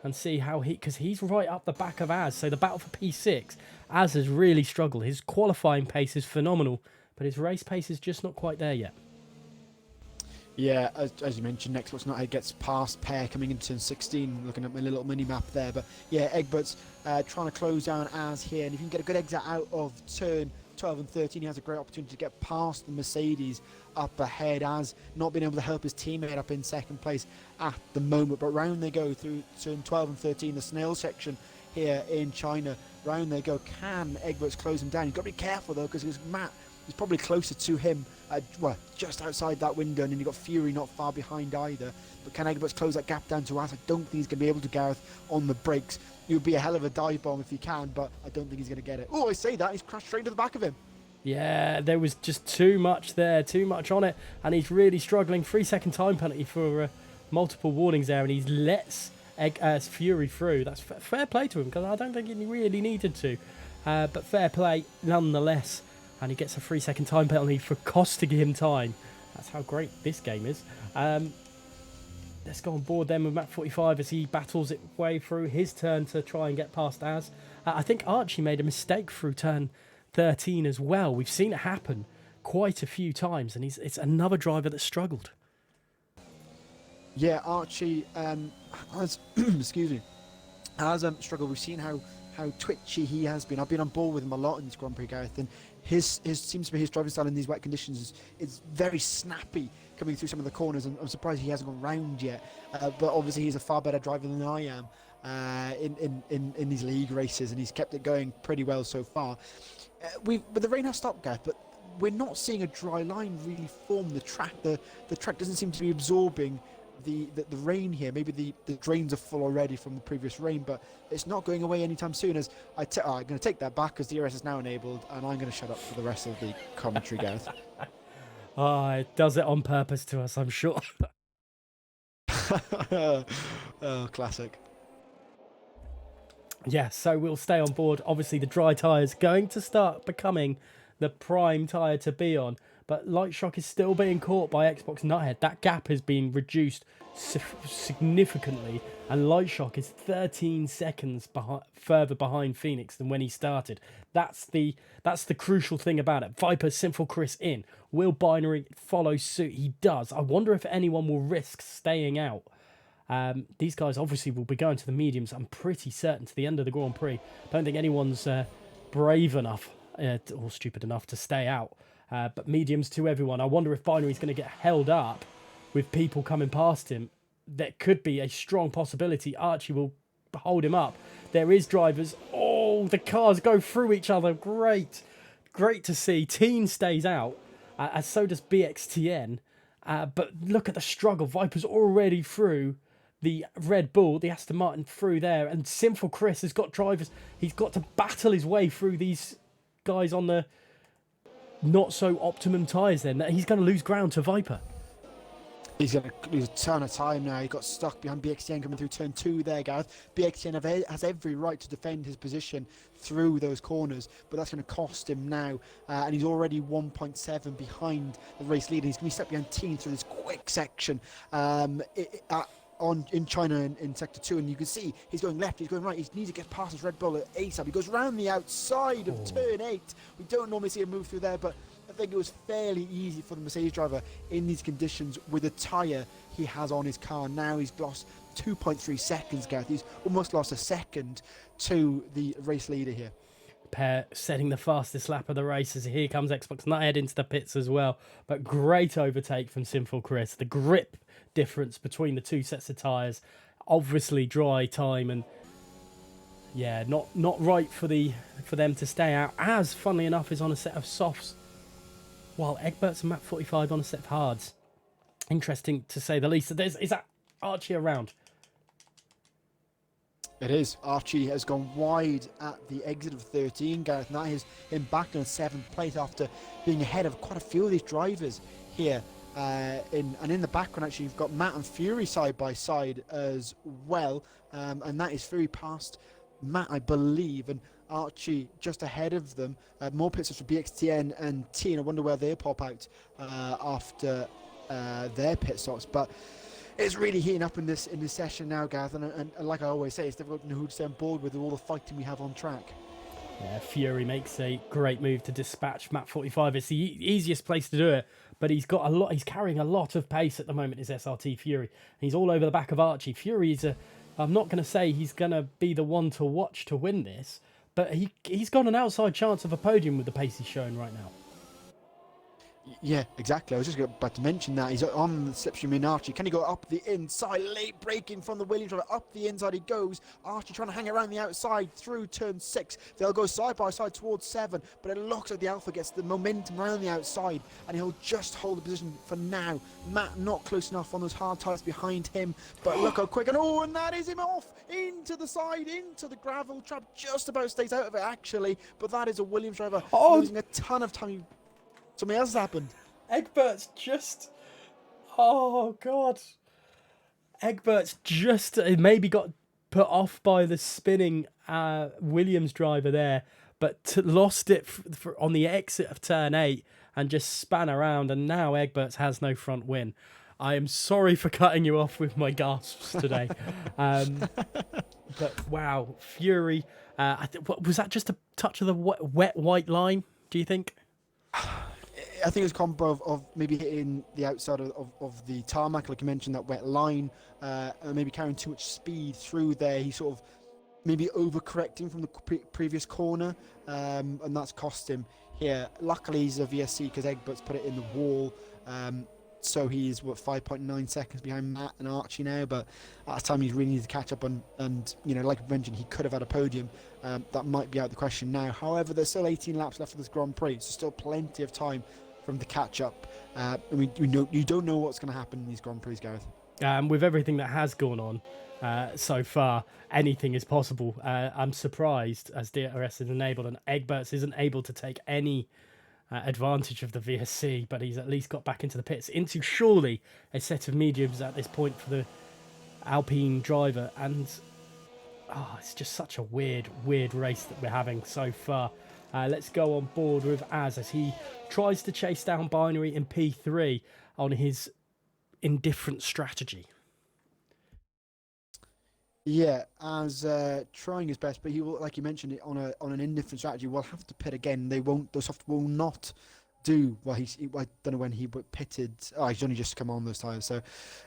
and see how because he's right up the back of Az. So the battle for P6, Az has really struggled. His qualifying pace is phenomenal, but his race pace is just not quite there yet. Yeah, as you mentioned, Xbox Nuthead gets past Pair coming into turn 16, looking at my little mini-map there. But yeah, Egberts trying to close down Az here, and if you can get a good exit out of turn 12 and 13, he has a great opportunity to get past the Mercedes up ahead, Az not being able to help his teammate up in second place at the moment. But round they go through turn 12 and 13, the snail section here in China. Round they go. Can Egberts close him down? You've got to be careful, though, because Matt is probably closer to him, just outside that window, and then you've got Fury not far behind either. But can Egberts close that gap down to Az? I don't think he's going to be able to, Gareth, on the brakes. It would be a hell of a dive bomb if he can, but I don't think he's going to get it. Oh, I say that, he's crashed straight to the back of him. Yeah, there was just too much there, too much on it, and he's really struggling. 3-second time penalty for multiple warnings there, and he lets Fury through. That's fair play to him, because I don't think he really needed to. But fair play nonetheless, and he gets a 3-second time penalty for costing him time. That's how great this game is. Let's go on board then with Map 45 as he battles it way through his turn to try and get past Az. I think Archie made a mistake through turn 13 as well. We've seen it happen quite a few times, and it's another driver that struggled. Yeah, Archie has excuse me, has struggled. We've seen how how twitchy he has been. I've been on board with him a lot in this Grand Prix, Gareth, and his seems to be his driving style in these wet conditions is very snappy coming through some of the corners, and I'm surprised he hasn't gone round yet. But obviously he's a far better driver than I am in these league races, and he's kept it going pretty well so far. But the rain has stopped, Gareth, but we're not seeing a dry line really form. The track doesn't seem to be absorbing the rain here. Maybe the drains are full already from the previous rain, but it's not going away anytime soon. As I'm going to take that back because the DRS is now enabled, and I'm going to shut up for the rest of the commentary, Gareth. It does it on purpose to us, I'm sure. Oh, classic. Yeah, so we'll stay on board. Obviously, the dry tyre is going to start becoming the prime tyre to be on, but Light Shock is still being caught by Xbox Nuthead. That gap has been reduced significantly, and Light Shock is 13 seconds further behind Phoenix than when he started. That's the crucial thing about it. Viper, Sinful Chris in. Will Binary follow suit? He does. I wonder if anyone will risk staying out. These guys obviously will be going to the mediums, I'm pretty certain, to the end of the Grand Prix. Don't think anyone's brave enough or stupid enough to stay out. But mediums to everyone. I wonder if Binary's going to get held up with people coming past him. That could be a strong possibility. Archie will hold him up. There is drivers. Oh, the cars go through each other. Great to see. Teen stays out, as so does BXTN. But look at the struggle. Viper's already through the Red Bull, the Aston Martin through there, and Sinful Chris has got drivers. He's got to battle his way through these guys on the not so optimum tyres. Then he's going to lose ground to Viper. He's going to lose a ton of time now. He got stuck behind BXTN coming through turn 2 there, Gareth. BXTN has every right to defend his position through those corners, but that's going to cost him now. And he's already 1.7 behind the race leader. He's going to be stuck behind Teen through this quick section in China in sector 2, and you can see he's going left, he's going right. He needs to get past his Red Bull at ASAP. He goes round the outside of turn 8. We don't normally see him move through there, but I think it was fairly easy for the Mercedes driver in these conditions with the tyre he has on his car. Now he's lost 2.3 seconds, Gareth. He's almost lost a second to the race leader here. Pair setting the fastest lap of the race as here comes Xbox Nuthead into the pits as well. But great overtake from Sinful Chris. The grip difference between the two sets of tyres, obviously dry time, and yeah, not right for them to stay out, as funnily enough is on a set of softs, while Egbert's and Map 45 on a set of hards. Interesting to say the least. Is that Archie around? It is. Archie has gone wide at the exit of 13, Gareth, and that is him back in 7th place after being ahead of quite a few of these drivers here. In the background, actually, you've got Matt and Fury side by side as well, and that is Fury past Matt, I believe, and Archie just ahead of them. More pit stops for BXTN and T, and I wonder where they pop out after their pit stops. But it's really heating up in this session now, Gareth, and like I always say, it's difficult to know who to stay on board with all the fighting we have on track. Yeah, Fury makes a great move to dispatch Map 45. It's the easiest place to do it, but he's carrying a lot of pace at the moment, is SRT Fury. He's all over the back of Archie. Fury I'm not going to say he's going to be the one to watch to win this, but he's got an outside chance of a podium with the pace he's showing right now. Yeah, exactly. I was just about to mention that. He's on the slipstream in Archie. Can he go up the inside? Late braking from the Williams driver. Up the inside he goes. Archie trying to hang around the outside through turn 6. They'll go side by side towards 7. But it looks like the Alpha gets the momentum around the outside. And he'll just hold the position for now. Matt not close enough on those hard tyres behind him. But look how quick. And that is him off. Into the side. Into the gravel trap. Just about stays out of it, actually. But that is a Williams driver losing a ton of time. Something else has happened. Egbert's just... Oh, God. Egbert's just maybe got put off by the spinning Williams driver there, but lost it on the exit of turn 8 and just span around, and now Egbert's has no front win. I am sorry for cutting you off with my gasps today. But, wow, Fury. Was that just a touch of the wet white line, do you think? I think it's a combo of maybe hitting the outside of the tarmac, like you mentioned, that wet line, and maybe carrying too much speed through there. He sort of maybe overcorrecting from the previous corner, and that's cost him here. Luckily, he's a VSC because Egbert's put it in the wall. So he's 5.9 seconds behind Matt and Archie now, but at the time he really needs to catch up on, and like I mentioned, he could have had a podium. That might be out of the question now. However, there's still 18 laps left of this Grand Prix, so still plenty of time from the catch up. You don't know what's going to happen in these Grand Prix, Gareth. With everything that has gone on so far, anything is possible. I'm surprised as DRS is enabled and Egberts isn't able to take any advantage of the VSC, but he's at least got back into the pits, into surely a set of mediums at this point for the Alpine driver. And it's just such a weird race that we're having so far. Let's go on board with as he tries to chase down Binary in P3 on his indifferent strategy. Yeah, as trying his best, but he will, like you mentioned, on an indifferent strategy, will have to pit again. Those soft will not do what I don't know when he pitted. He's only just come on those tires, so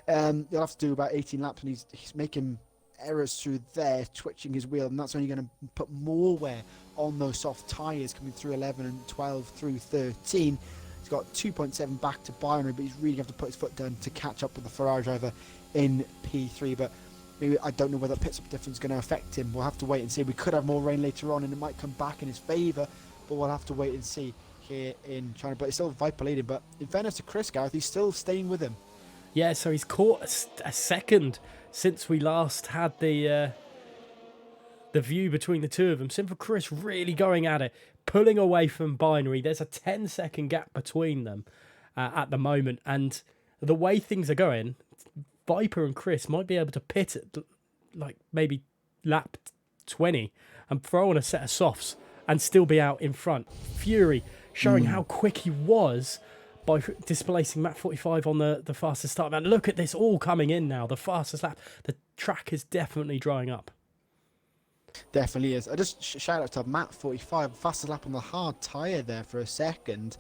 he'll have to do about 18 laps, and he's making errors through there, twitching his wheel, and that's only going to put more wear on those soft tires coming through 11 and 12 through 13. He's got 2.7 back to Binary, but he's really going to have to put his foot down to catch up with the Ferrari driver in P3. But maybe I don't know whether pit stop difference is going to affect him. We'll have to wait and see. We could have more rain later on, and it might come back in his favour, but we'll have to wait and see here in China. But it's still Viper leading. But in fairness to Chris, Gareth, he's still staying with him. Yeah, so he's caught a second since we last had the view between the two of them. Simple Chris really going at it, pulling away from Binary. There's a 10-second gap between them at the moment. And the way things are going, Viper and Chris might be able to pit at like maybe lap 20 and throw on a set of softs and still be out in front. Fury showing how quick he was by displacing Map 45 on the fastest start. Man, look at this all coming in now. The fastest lap. The track is definitely drying up. Definitely is. I just shout out to Map 45, fastest lap on the hard tyre there for a second,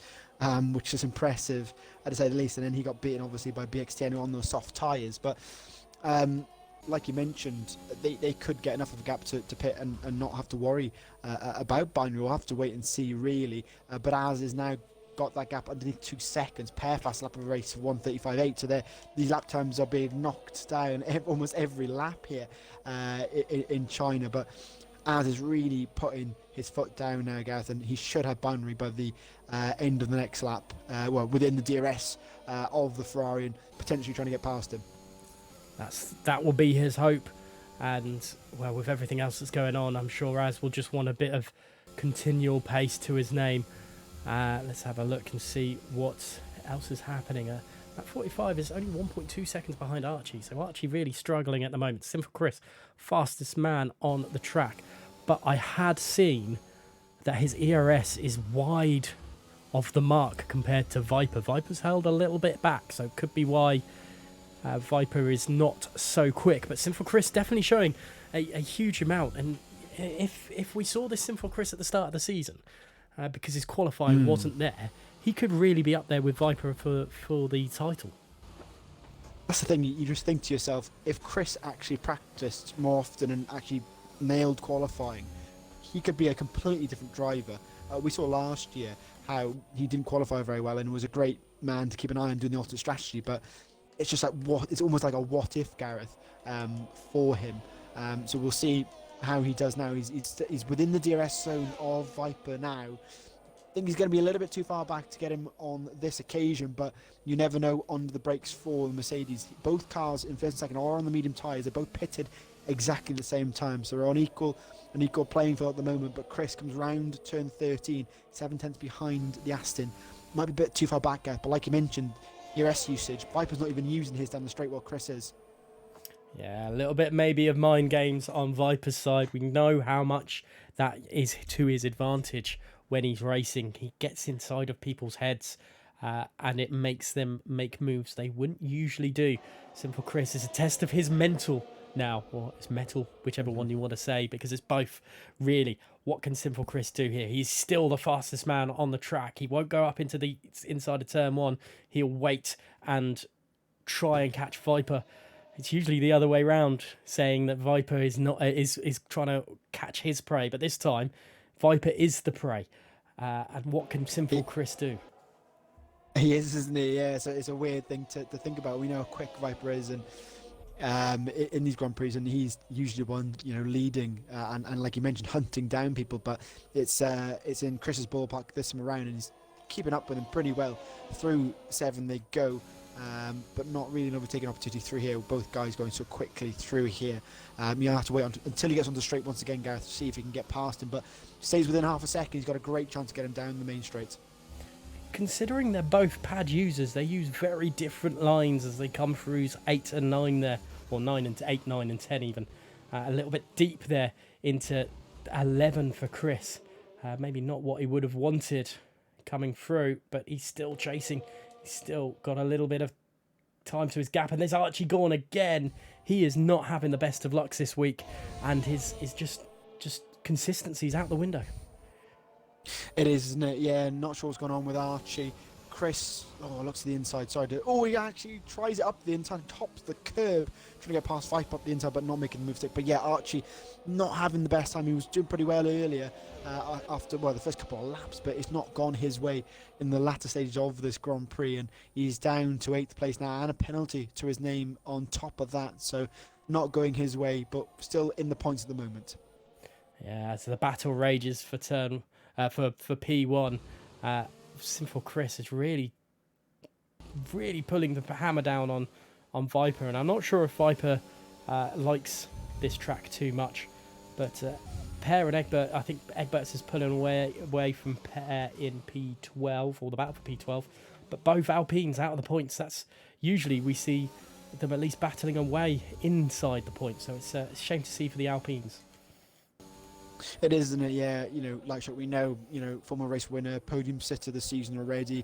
which is impressive, to say the least. And then he got beaten, obviously, by BXT on those soft tyres. But like you mentioned, they could get enough of a gap to pit and not have to worry about Binary. We'll have to wait and see, really. But as is now got that gap underneath 2 seconds, pair fast lap of a race of 1:35.8. So these lap times are being knocked down almost every lap here in China. But Az is really putting his foot down now, Gareth, and he should have Binary by the end of the next lap. Within the DRS of the Ferrari, and potentially trying to get past him. That will be his hope. And well, with everything else that's going on, I'm sure Az will just want a bit of continual pace to his name. Let's have a look and see what else is happening. That 45 is only 1.2 seconds behind Archie, so Archie really struggling at the moment. Simple Chris, fastest man on the track. But I had seen that his ERS is wide of the mark compared to Viper. Viper's held a little bit back, so it could be why Viper is not so quick. But Simple Chris definitely showing a huge amount. And if we saw this Simple Chris at the start of the season, because his qualifying wasn't there, he could really be up there with Viper for the title. That's the thing, you just think to yourself, if Chris actually practiced more often and actually nailed qualifying, he could be a completely different driver. We saw last year how he didn't qualify very well and was a great man to keep an eye on doing the alternate strategy, but it's just like it's almost like a what if, Gareth, for him. So we'll see how he does now. He's within the DRS zone of Viper now. I think he's going to be a little bit too far back to get him on this occasion, but you never know under the brakes for the Mercedes. Both cars in first and second are on the medium tyres. They're both pitted exactly the same time, so they're on an equal playing field at the moment. But Chris comes round turn 13, 7/10 behind the Aston. Might be a bit too far back, but like you mentioned, ERS usage. Viper's not even using his down the straight while Chris is. Yeah, a little bit maybe of mind games on Viper's side. We know how much that is to his advantage when he's racing. He gets inside of people's heads and it makes them make moves they wouldn't usually do. Simple Chris is a test of his mental now, or his metal, whichever one you want to say, because it's both, really. What can Simple Chris do here? He's still the fastest man on the track. He won't go up into the inside of turn 1. He'll wait and try and catch Viper. It's usually the other way round, saying that Viper is not is trying to catch his prey, but this time, Viper is the prey. And what can simple Chris do? He is, isn't he? Yeah, so it's a weird thing to think about. We know how quick Viper is, and in these Grand Prix, and he's usually the one, leading and like you mentioned, hunting down people. But it's in Chris's ballpark this time around, and he's keeping up with him pretty well. Through 7 they go, but not really an overtaking opportunity through here. Both guys going so quickly through here. You'll have to wait until he gets on the straight once again, Gareth, to see if he can get past him. But stays within half a second. He's got a great chance to get him down the main straight. Considering they're both pad users, they use very different lines as they come through 8 and 9 there, or 9 and 8, 9 and 10 even. A little bit deep there into 11 for Chris. Maybe not what he would have wanted coming through, but he's still chasing. He's still got a little bit of time to his gap, and there's Archie gone again. He is not having the best of lucks this week, and his just consistency's out the window. It is, isn't it? Yeah, not sure what's going on with Archie. Chris, looks to the inside. Sorry, he actually tries it up the inside, tops the curb, trying to get past Viper up the inside, but not making the move stick. But yeah, Archie not having the best time. He was doing pretty well earlier after the first couple of laps, but it's not gone his way in the latter stages of this Grand Prix, and he's down to 8th place now, and a penalty to his name on top of that. So not going his way, but still in the points at the moment. Yeah, so the battle rages for for P1. Simple Chris is really pulling the hammer down on Viper, and I'm not sure if Viper likes this track too much, but Pear and Egbert, I think Egbert's is pulling away from Pear in P12, or the battle for P12, but both Alpines out of the points. That's usually we see them at least battling away inside the points, so it's a shame to see for the Alpines. It is, isn't it? Yeah, like we know, former race winner, podium sitter this season already,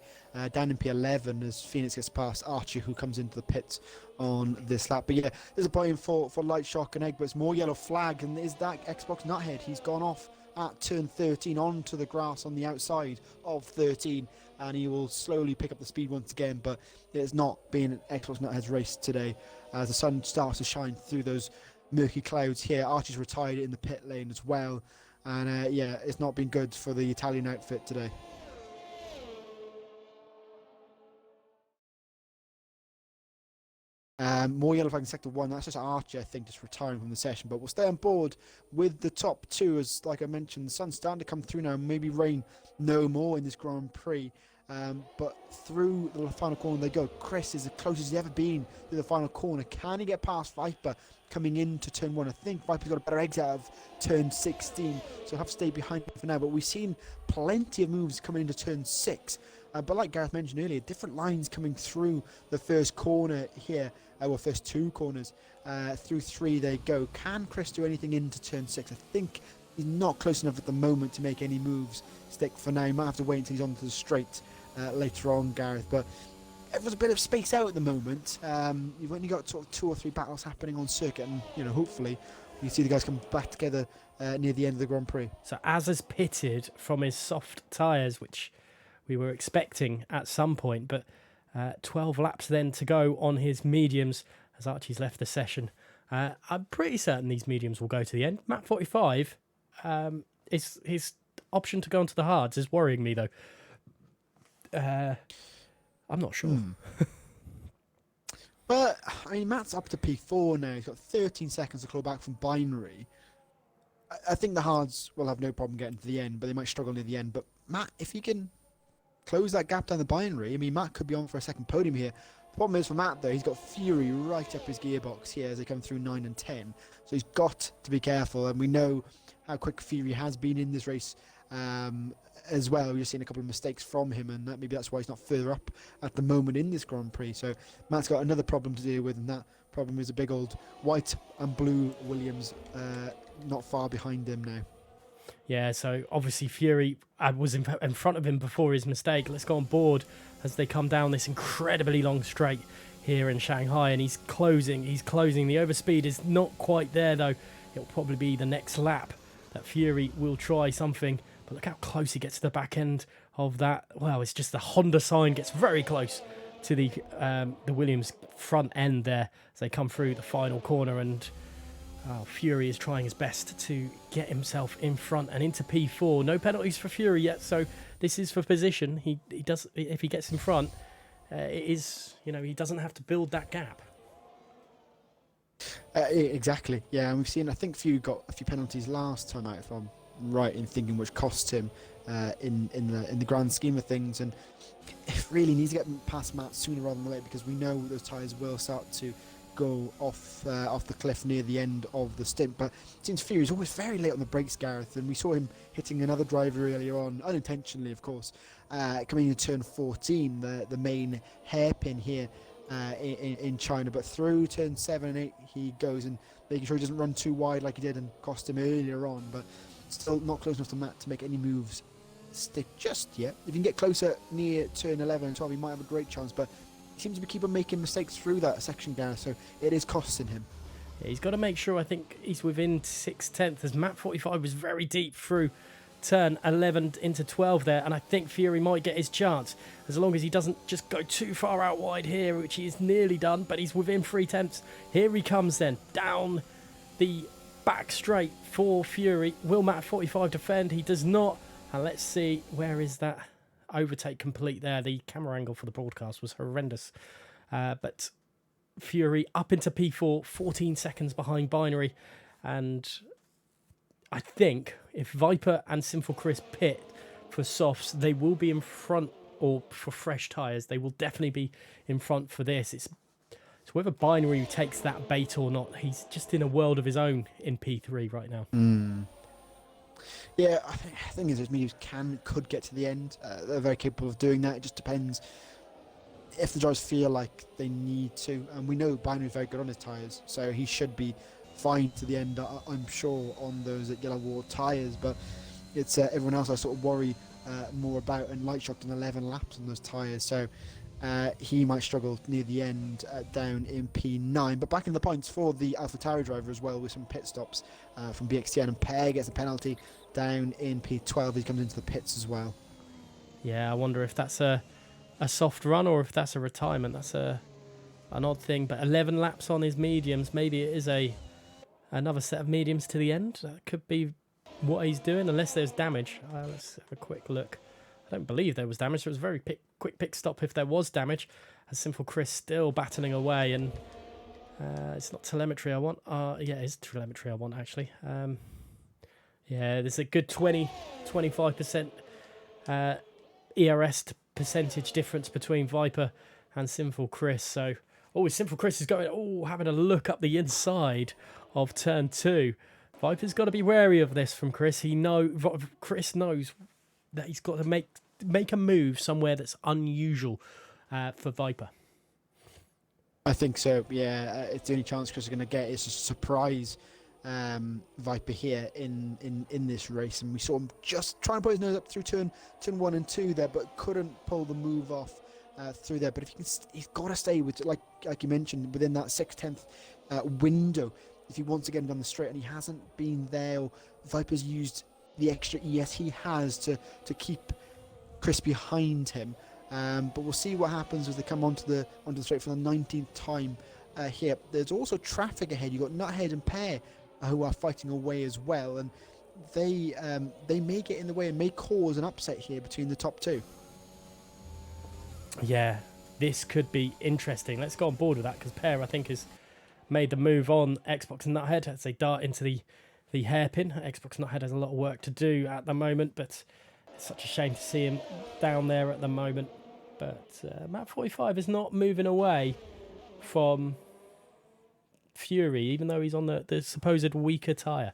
down in P11 as Phoenix gets past Archie, who comes into the pits on this lap. But yeah, there's a point for Light Shock and Egbert's more yellow flag, and is that Xbox Nuthead? He's gone off at turn 13 onto the grass on the outside of 13, and he will slowly pick up the speed once again. But it's not been an Xbox Nuthead's race today as the sun starts to shine through those murky clouds here. Archie's retired in the pit lane as well, and it's not been good for the Italian outfit today. More yellow flag in sector 1. That's just Archie, I think, just retiring from the session, but we'll stay on board with the top 2 as, like I mentioned, the sun's starting to come through now. Maybe rain no more in this Grand Prix. But through the final corner they go. Chris is the closest he's ever been to the final corner. Can he get past Viper coming into turn 1? I think Viper's got a better exit out of turn 16, so he'll have to stay behind for now. But we've seen plenty of moves coming into turn 6. But like Gareth mentioned earlier, different lines coming through the first corner here, first 2 corners. Through 3 they go. Can Chris do anything into turn 6? I think he's not close enough at the moment to make any moves stick for now. He might have to wait until he's onto the straight later on, Gareth. But there's a bit of space out at the moment. You've only got sort of 2 or 3 battles happening on circuit, and hopefully you see the guys come back together near the end of the Grand Prix. So Az has pitted from his soft tyres, which we were expecting at some point, but 12 laps then to go on his mediums as Archie's left the session. I'm pretty certain these mediums will go to the end. Map 45, is his option to go onto the hards is worrying me though. I'm not sure. But I mean, Matt's up to P4 now. He's got 13 seconds to claw back from binary. I think the hards will have no problem getting to the end, but they might struggle near the end. But Matt, if he can close that gap down the binary, I mean, Matt could be on for a second podium here. The problem is for Matt, though, he's got Fury right up his gearbox here as they come through 9 and 10. So he's got to be careful, and we know how quick Fury has been in this race as well. We've just seen a couple of mistakes from him, and maybe that's why he's not further up at the moment in this Grand Prix. So Matt's got another problem to deal with, and that problem is a big old white and blue Williams not far behind him now. Yeah, so obviously Fury was in front of him before his mistake. Let's go on board as they come down this incredibly long straight here in Shanghai, and he's closing. The overspeed is not quite there though. It'll probably be the next lap that Fury will try something, but look how close he gets to the back end of that. Well, it's just the Honda sign gets very close to the Williams front end there as they come through the final corner, and Fury is trying his best to get himself in front and into P4. No penalties for Fury yet, so this is for position. He does, if he gets in front, it is, he doesn't have to build that gap. Exactly, yeah, and we've seen, I think Fury got a few penalties last time out, if I'm right in thinking, which cost him in the grand scheme of things, and it really needs to get past Matt sooner rather than later, because we know those tyres will start to go off the cliff near the end of the stint. But it seems Fury's always very late on the brakes, Gareth, and we saw him hitting another driver earlier on, unintentionally of course, coming into turn 14, the main hairpin here in China. But through turn 7 and 8 he goes, and making sure he doesn't run too wide like he did and cost him earlier on, but still not close enough to Matt to make any moves stick just yet. If you can get closer near turn 11 and 12, he might have a great chance, but he seems to keep on making mistakes through that section, Gareth, so it is costing him. Yeah, he's got to make sure, I think he's within 6/10, as Map 45 was very deep through turn 11 into 12 there, and I think Fury might get his chance, as long as he doesn't just go too far out wide here, which he is nearly done, but he's within 3/10. Here he comes then, down the back straight for Fury. Will Map 45 defend? He does not. And let's see, where is that overtake complete there? The camera angle for the broadcast was horrendous. But Fury up into P4, 14 seconds behind Binary. And I think if Viper and Sinful Chris pit for softs, they will be in front, or for fresh tyres, they will definitely be in front for this. It's whether Binary takes that bait or not. He's just in a world of his own in P3 right now. Yeah, I think those mediums could get to the end. They're very capable of doing that. It just depends if the drivers feel like they need to. And we know Binary is very good on his tyres, so he should be fine to the end, I'm sure, on those Yellow Wall tyres. But it's everyone else I sort of worry more about, and Light shocked on 11 laps on those tyres, so he might struggle near the end down in P9. But back in the points for the AlphaTauri driver as well, with some pit stops from BXTN, and Pear gets a penalty down in P12. He comes into the pits as well. Yeah, I wonder if that's a soft run or if that's a retirement. That's an odd thing, but 11 laps on his mediums. Maybe it is another set of mediums to the end. That could be what he's doing, unless there's damage. Let's have a quick look. I don't believe there was damage. It was a very quick pit stop if there was damage. As Sinful Chris still battling away, and it's not telemetry I want. Yeah, it is telemetry I want, actually. Yeah, there's a good 25% ERS percentage difference between Viper and Sinful Chris. So, Sinful Chris is having a look up the inside of turn 2. Viper's got to be wary of this from Chris. Chris knows that he's got to make a move somewhere that's unusual for Viper. I think so, yeah. It's the only chance Chris is going to get. It's a surprise Viper here in this race, and we saw him just trying to put his nose up through turn 1 and 2 there, but couldn't pull the move off through there. But if he's got to stay with, like you mentioned, within that 6/10 window if he wants to get him down the straight, and he hasn't been there. Or Viper's used the extra ES he has to keep Chris behind him. But we'll see what happens as they come onto the straight for the 19th time here. There's also traffic ahead. You've got Nuthead and Pear who are fighting away as well, and they may get in the way and may cause an upset here between the top two. Yeah, this could be interesting. Let's go on board with that, because Pear, I think, has made the move on Xbox and Nuthead as they dart into the hairpin. Xbox and Nuthead has a lot of work to do at the moment, but it's such a shame to see him down there at the moment. But Map 45 is not moving away from Fury, even though he's on the supposed weaker tyre.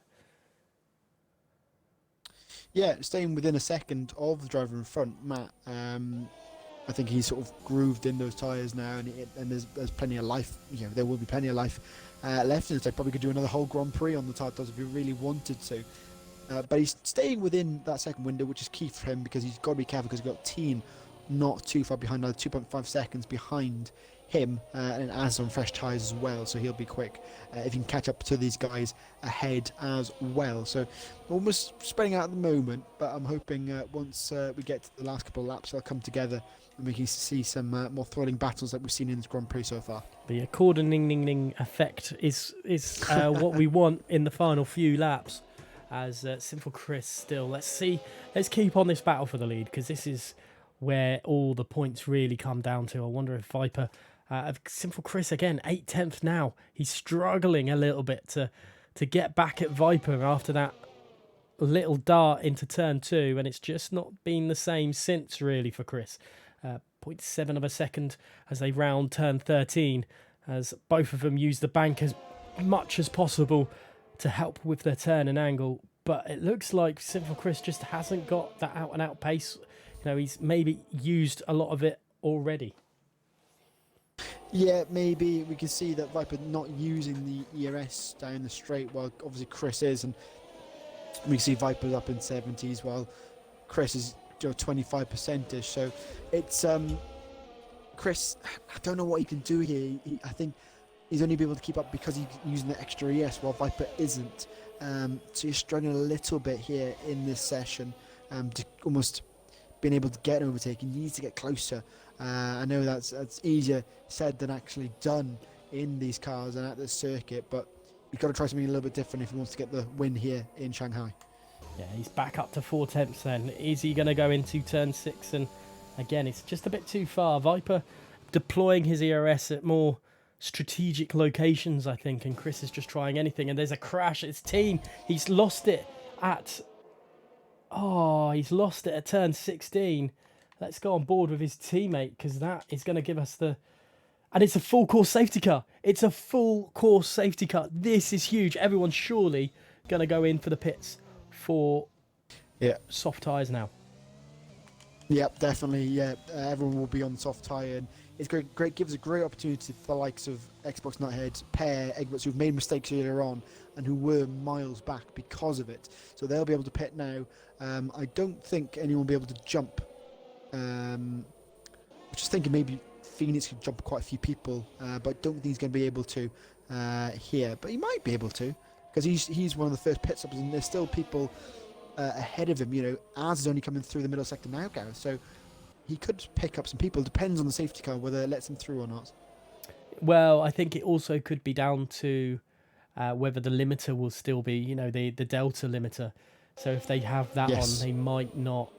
Yeah, staying within a second of the driver in front, Matt. I think he's sort of grooved in those tyres now, and there's plenty of life. You know, there will be plenty of life left in it. They probably could do another whole Grand Prix on the tyres if he really wanted to. But he's staying within that second window, which is key for him, because he's got to be careful, because he's got Teen not too far behind, another 2.5 seconds behind him, and as on fresh tyres as well, so he'll be quick if he can catch up to these guys ahead as well. So almost spreading out at the moment, but I'm hoping once we get to the last couple of laps, they'll come together and we can see some more thrilling battles like we've seen in this Grand Prix so far. The accordion effect is what we want in the final few laps. As Sinful Chris still, let's keep on this battle for the lead, because this is where all the points really come down to. I wonder if Viper, Sinful Chris again, 8/10 now. He's struggling a little bit to get back at Viper after that little dart into turn 2, and it's just not been the same since really for Chris. 0.7 of a second as they round turn 13, as both of them use the bank as much as possible to help with their turn and angle. But it looks like Sinful Chris just hasn't got that out and out pace. You know, he's maybe used a lot of it already. Yeah, maybe we can see that Viper not using the ERS down the straight, while obviously Chris is, and we can see Viper's up in 70s while Chris is 25%ish. So it's Chris, I don't know what he can do here. I think he's only be able to keep up because he's using the extra ES while Viper isn't. So you're struggling a little bit here in this session, to almost being able to get an overtake. He needs to get closer. I know that's easier said than actually done in these cars and at this circuit, but he's got to try something a little bit different if he wants to get the win here in Shanghai. Yeah, he's back up to 4/10 then. Is he going to go into turn 6? And again, it's just a bit too far. Viper deploying his ERS at more strategic locations, I think, and Chris is just trying anything. And there's a crash. It's team. He's lost it at turn 16. Let's go on board with his teammate, because that is going to give us the... And it's a full course safety car. It's a full course safety car. This is huge. Everyone's surely going to go in for the pits for soft tyres now. Yep, definitely. Yeah, everyone will be on soft tyre, and it's great. Gives a great opportunity for the likes of Xbox Nuthead, Pear, Egberts, who've made mistakes earlier on and who were miles back because of it. So they'll be able to pit now. I don't think anyone will be able to jump. I'm just thinking maybe Phoenix could jump quite a few people, but I don't think he's going to be able to here. But he might be able to, because he's one of the first pit stops, and there's still people ahead of him. You know, Az is only coming through the middle sector now, Gareth. So he could pick up some people. Depends on the safety car whether it lets him through or not. Well, I think it also could be down to whether the limiter will still be, you know, the delta limiter. So if they have that on, they might not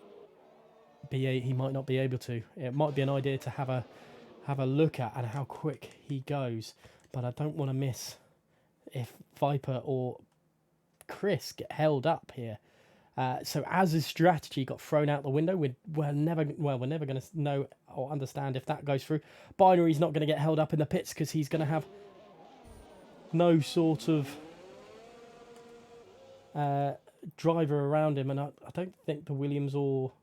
be. He might not be able to. It might be an idea to have a look at and how quick he goes. But I don't want to miss if Viper or Chris get held up here. So as his strategy got thrown out the window, we're never going to know or understand if that goes through. Binary's not going to get held up in the pits because he's going to have no sort of driver around him, and I don't think the Williams or...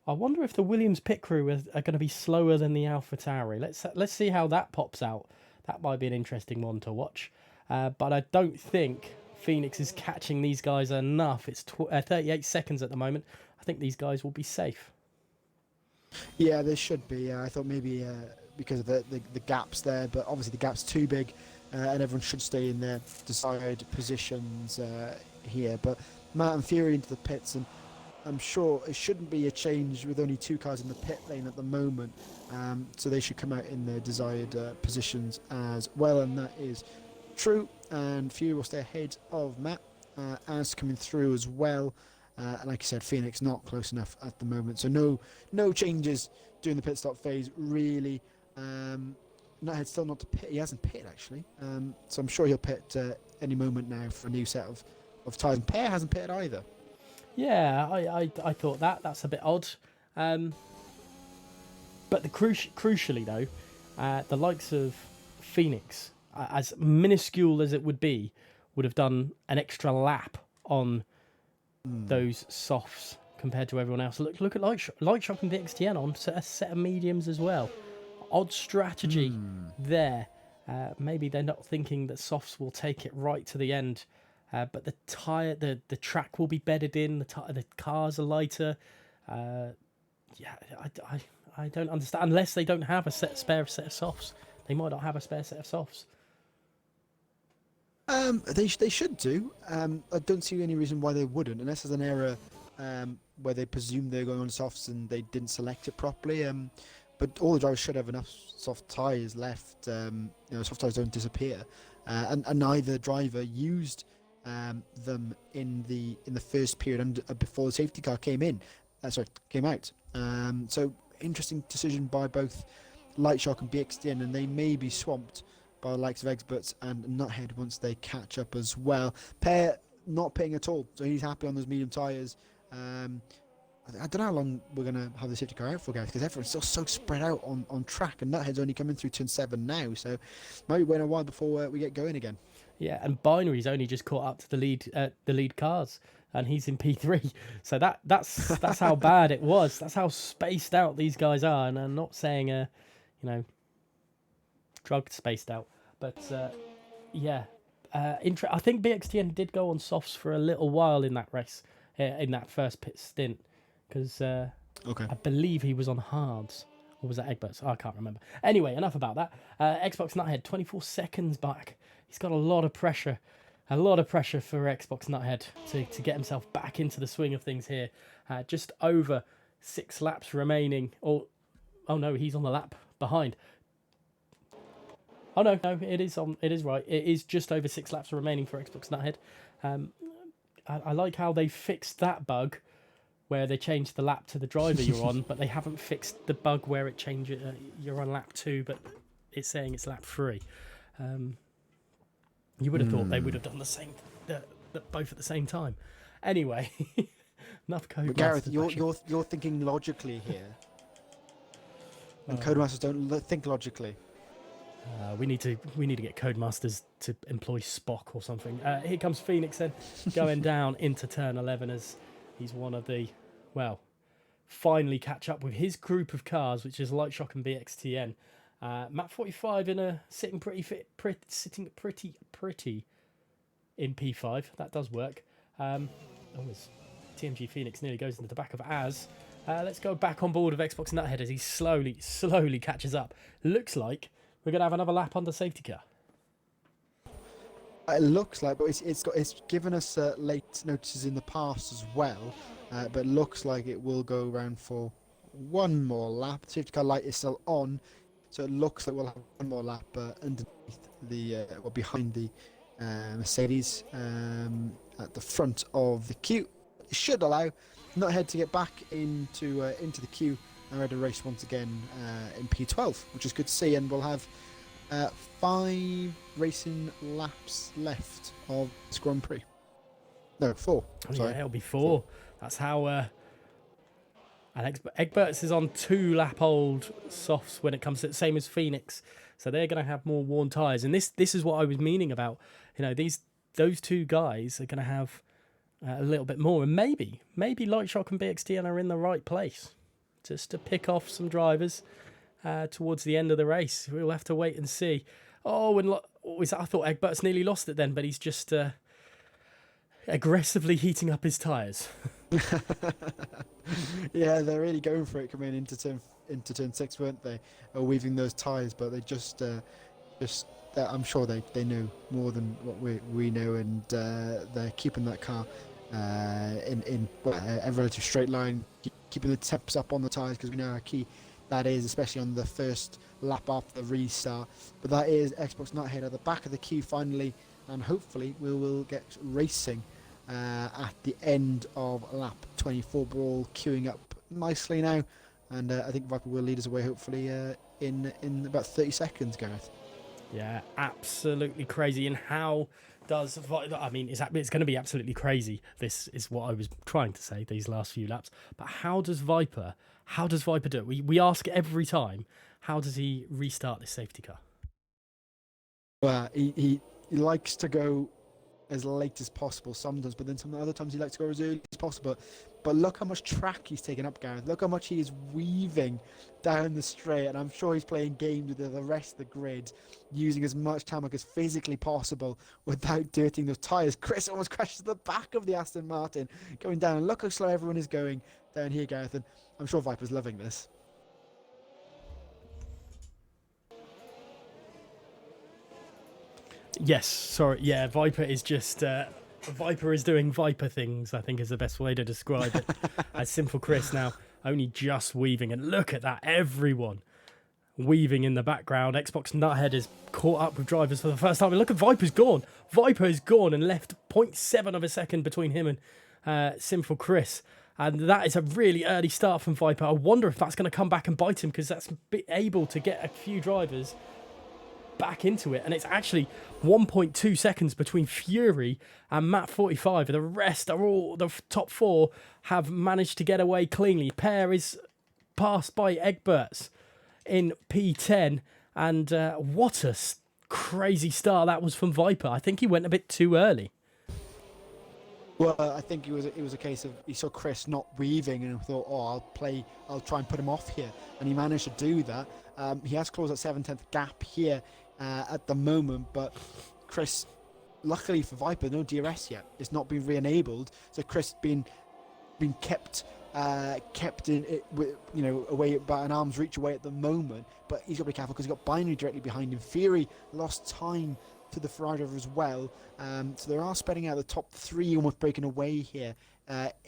I wonder if the Williams pit crew are going to be slower than the AlphaTauri. Let's see how that pops out. That might be an interesting one to watch. But I don't think Phoenix is catching these guys enough. It's 38 seconds at the moment. I think these guys will be safe. Yeah, they should be. I thought maybe because of the gaps there, but obviously the gap's too big, and everyone should stay in their desired positions here. But Matt and Fury into the pits, and I'm sure it shouldn't be a change with only 2 cars in the pit lane at the moment. So they should come out in their desired positions as well, and that is true. And Fury will stay ahead of Matt, as coming through as well. And like I said, Phoenix not close enough at the moment. So no changes during the pit stop phase, really. Nuthead still not to pit. He hasn't pitted, actually. So I'm sure he'll pit any moment now for a new set of tyres. And Pear hasn't pitted either. Yeah, I thought that's a bit odd. But crucially though, the likes of Phoenix, as minuscule as it would be, would have done an extra lap on those softs compared to everyone else. Look at Lightshop and the XTN on a set of mediums as well. Odd strategy there. Maybe they're not thinking that softs will take it right to the end. But the track will be bedded in. The cars are lighter. Yeah, I don't understand. Unless they don't have a spare set of softs. They might not have a spare set of softs. They should do. I don't see any reason why they wouldn't, unless there's an error where they presume they're going on softs and they didn't select it properly. But all the drivers should have enough soft tyres left. Soft tyres don't disappear, and neither driver used them in the first period and before the safety car came out. So interesting decision by both Lightshock and BXTN, and they may be swamped by the likes of Experts and Nuthead once they catch up as well. Pear not paying at all, so he's happy on those medium tyres. I don't know how long we're going to have the safety car out for, guys, because everyone's still so spread out on track, and Nuthead's only coming through turn 7 now, so might be waiting a while before we get going again. Yeah, and Binary's only just caught up to the lead cars, and he's in P3. So that's how bad it was. That's how spaced out these guys are, and I'm not saying drugged spaced out, but yeah. I think BXTN did go on softs for a little while in that race, in that first pit stint, because I believe he was on hards. Or was that Egberts? I can't remember. Anyway, enough about that. Xbox Nuthead, 24 seconds back. He's got a lot of pressure for Xbox Nuthead to get himself back into the swing of things here. Just over 6 laps remaining. Oh no, he's on the lap behind. Oh no, it is right. It is just over 6 laps remaining for Xbox Nuthead. I like how they fixed that bug where they changed the lap to the driver you're on, but they haven't fixed the bug where it changes. You're on lap 2, but it's saying it's lap 3. You would have thought they would have done the same, both at the same time. Anyway, enough code. But Gareth, you're thinking logically here, and Codemasters don't think logically. We need to get Codemasters to employ Spock or something. Here comes Phoenix then, going down into turn 11 as he's one of the, finally catch up with his group of cars, which is Lightshock and BXTN. Map 45 sitting pretty in P5. That does work. TMG Phoenix nearly goes into the back of Az. Let's go back on board with Xbox Nuthead as he slowly catches up. Looks like we're going to have another lap on the safety car. It looks like, but it's given us late notices in the past as well. But it looks like it will go around for one more lap. The safety car light is still on, so it looks like we'll have one more lap underneath behind the Mercedes at the front of the queue. It should allow Nuthead to get back into the queue and ready to race once again in P12, which is good to see, and we'll have 5 racing laps left of this Grand Prix. No, 4. Sorry. Yeah, it'll be 4. That's how. And Egberts is on 2 lap old softs when it comes to the same as Phoenix, so they're going to have more worn tyres. And this is what I was meaning about. Those 2 guys are going to have a little bit more, and maybe Lightshock and BXTN are in the right place just to pick off some drivers towards the end of the race. We'll have to wait and see. I thought Egberts nearly lost it then, but he's just aggressively heating up his tyres. Yeah, they're really going for it coming into turn 6, weren't they? Weaving those tyres, but they just I'm sure they know more than what we know, and they're keeping that car in a relative straight line, keeping the temps up on the tyres, because we know how key that is, especially on the first lap after the restart. But that is Xbox Nuthead at the back of the queue finally, and hopefully we will get racing at the end of lap 24. We're all queuing up nicely now, and I think Viper will lead us away hopefully in about 30 seconds, Gareth. Yeah, absolutely crazy. And how does it's going to be absolutely crazy. This is what I was trying to say these last few laps. But how does Viper do it? We ask every time, how does he restart this safety car? Well, he likes to go as late as possible sometimes, but then some other times he likes to go as early as possible. But look how much track he's taken up, Gareth. Look how much he is weaving down the straight, and I'm sure he's playing games with the rest of the grid, using as much tarmac as physically possible without dirtying those tyres. Chris almost crashes the back of the Aston Martin going down, and look how slow everyone is going. down here, Gareth, and I'm sure Viper's loving this. Yes, sorry. Yeah, Viper is just... Viper is doing Viper things, I think is the best way to describe it. As Simple Chris now only just weaving. And look at that, everyone weaving in the background. Xbox Nuthead is caught up with drivers for the first time. And look at Viper's gone. Viper is gone and left 0.7 of a second between him and Simple Chris. And that is a really early start from Viper. I wonder if that's going to come back and bite him, because that's able to get a few drivers back into it. And it's actually 1.2 seconds between Fury and Matt 45. The rest are all, the top four have managed to get away cleanly. Pear is passed by Egberts in P10, and what a crazy start that was from Viper. I think he went a bit too early. Well, I think it was a case of he saw Chris not weaving and thought, oh, I'll try and put him off here, and he managed to do that. He has closed that 7/10 gap here at the moment, but Chris, luckily for Viper, no DRS yet. It's not been re-enabled, so Chris been kept in it, away about an arm's reach away at the moment. But he's got to be careful because he's got Binary directly behind him. Fury lost time to the Ferrari driver as well, so they are spreading out the top three, almost breaking away here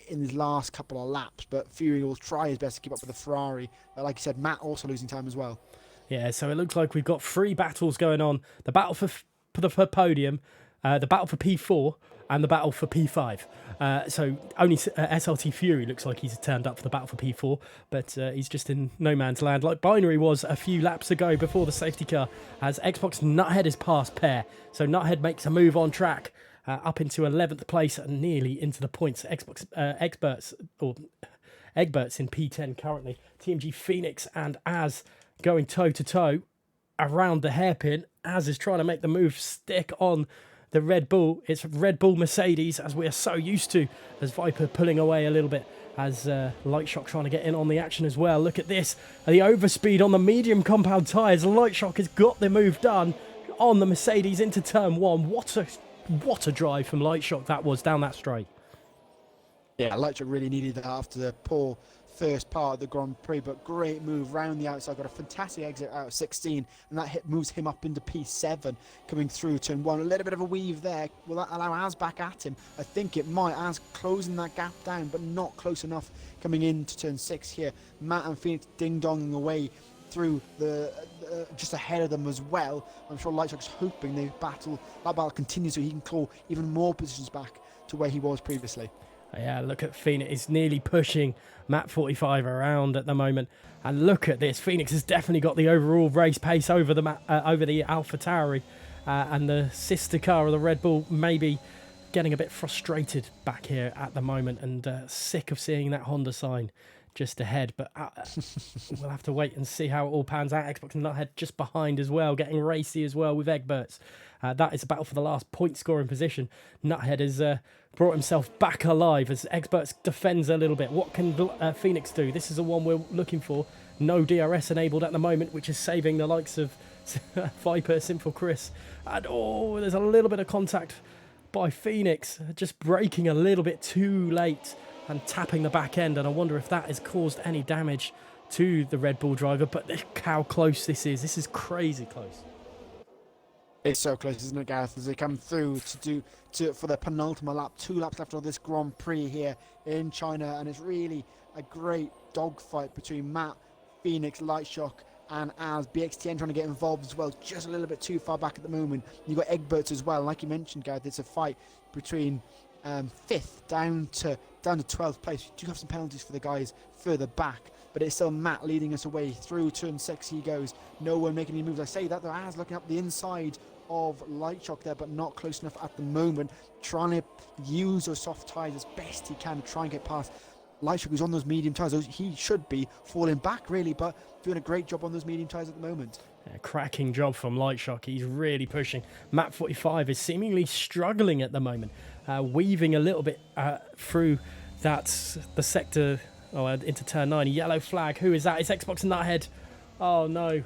in his last couple of laps. But Fury will try his best to keep up with the Ferrari. Like you said, Matt also losing time as well. Yeah, so it looks like we've got three battles going on: the battle for the podium, the battle for P4, and the battle for P5. So only SLT Fury looks like he's turned up for the battle for P4, but he's just in no man's land, like Binary was a few laps ago before the safety car, as Xbox Nuthead is past Pear. So Nuthead makes a move on track, up into 11th place and nearly into the points. Egberts in P10 currently. TMG Phoenix and Az going toe-to-toe around the hairpin. Az is trying to make the move stick on the Red Bull. It's Red Bull Mercedes, as we are so used to, as Viper pulling away a little bit, as Lightshock trying to get in on the action as well. Look at this, the overspeed on the medium compound tyres. Lightshock has got the move done on the Mercedes into turn one. What a drive from Lightshock that was down that straight. Yeah, Lightshock really needed that after the poor first part of the Grand Prix, but great move round the outside. Got a fantastic exit out of 16, and that moves him up into P7, coming through turn one. A little bit of a weave there. Will that allow Az back at him? I think it might. Az closing that gap down, but not close enough coming into turn 6 here. Matt and Phoenix ding-donging away through the just ahead of them as well. I'm sure Lightshock's hoping that battle continues so he can claw even more positions back to where he was previously. Yeah, look at Phoenix. He's nearly pushing Matt 45 around at the moment. And look at this. Phoenix has definitely got the overall race pace over the AlphaTauri. And the sister car of the Red Bull maybe getting a bit frustrated back here at the moment, and sick of seeing that Honda sign just ahead. But we'll have to wait and see how it all pans out. Xbox Nuthead just behind as well, getting racy as well with Egberts. That is a battle for the last point scoring position. Nuthead has brought himself back alive as Egberts defends a little bit. What can Phoenix do? This is the one we're looking for. No DRS enabled at the moment, which is saving the likes of Viper, Simple Chris. And there's a little bit of contact by Phoenix, just braking a little bit too late and tapping the back end. And I wonder if that has caused any damage to the Red Bull driver. But look how close this is. This is crazy close. It's so close, isn't it, Gareth, as they come through for the penultimate lap. 2 laps left of this Grand Prix here in China, and it's really a great dogfight between Matt, Phoenix, Lightshock, and Az. BXTN trying to get involved as well, just a little bit too far back at the moment. You've got Egberts as well. Like you mentioned, Gareth, it's a fight between 5th down to 12th place. We do have some penalties for the guys further back, but it's still Matt leading us away through turn 6. He goes, no one making any moves. I say that though, Az looking up the inside of Lightshock there, but not close enough at the moment, trying to use those soft tyres as best he can to try and get past Lightshock, who's on those medium tyres. He should be falling back really, but doing a great job on those medium tyres at the moment. Yeah, cracking job from Lightshock. He's really pushing. Matt 45 is seemingly struggling at the moment, weaving a little bit through the sector into turn 9. A yellow flag. Who is that? It's Xbox Nuthead. Oh no.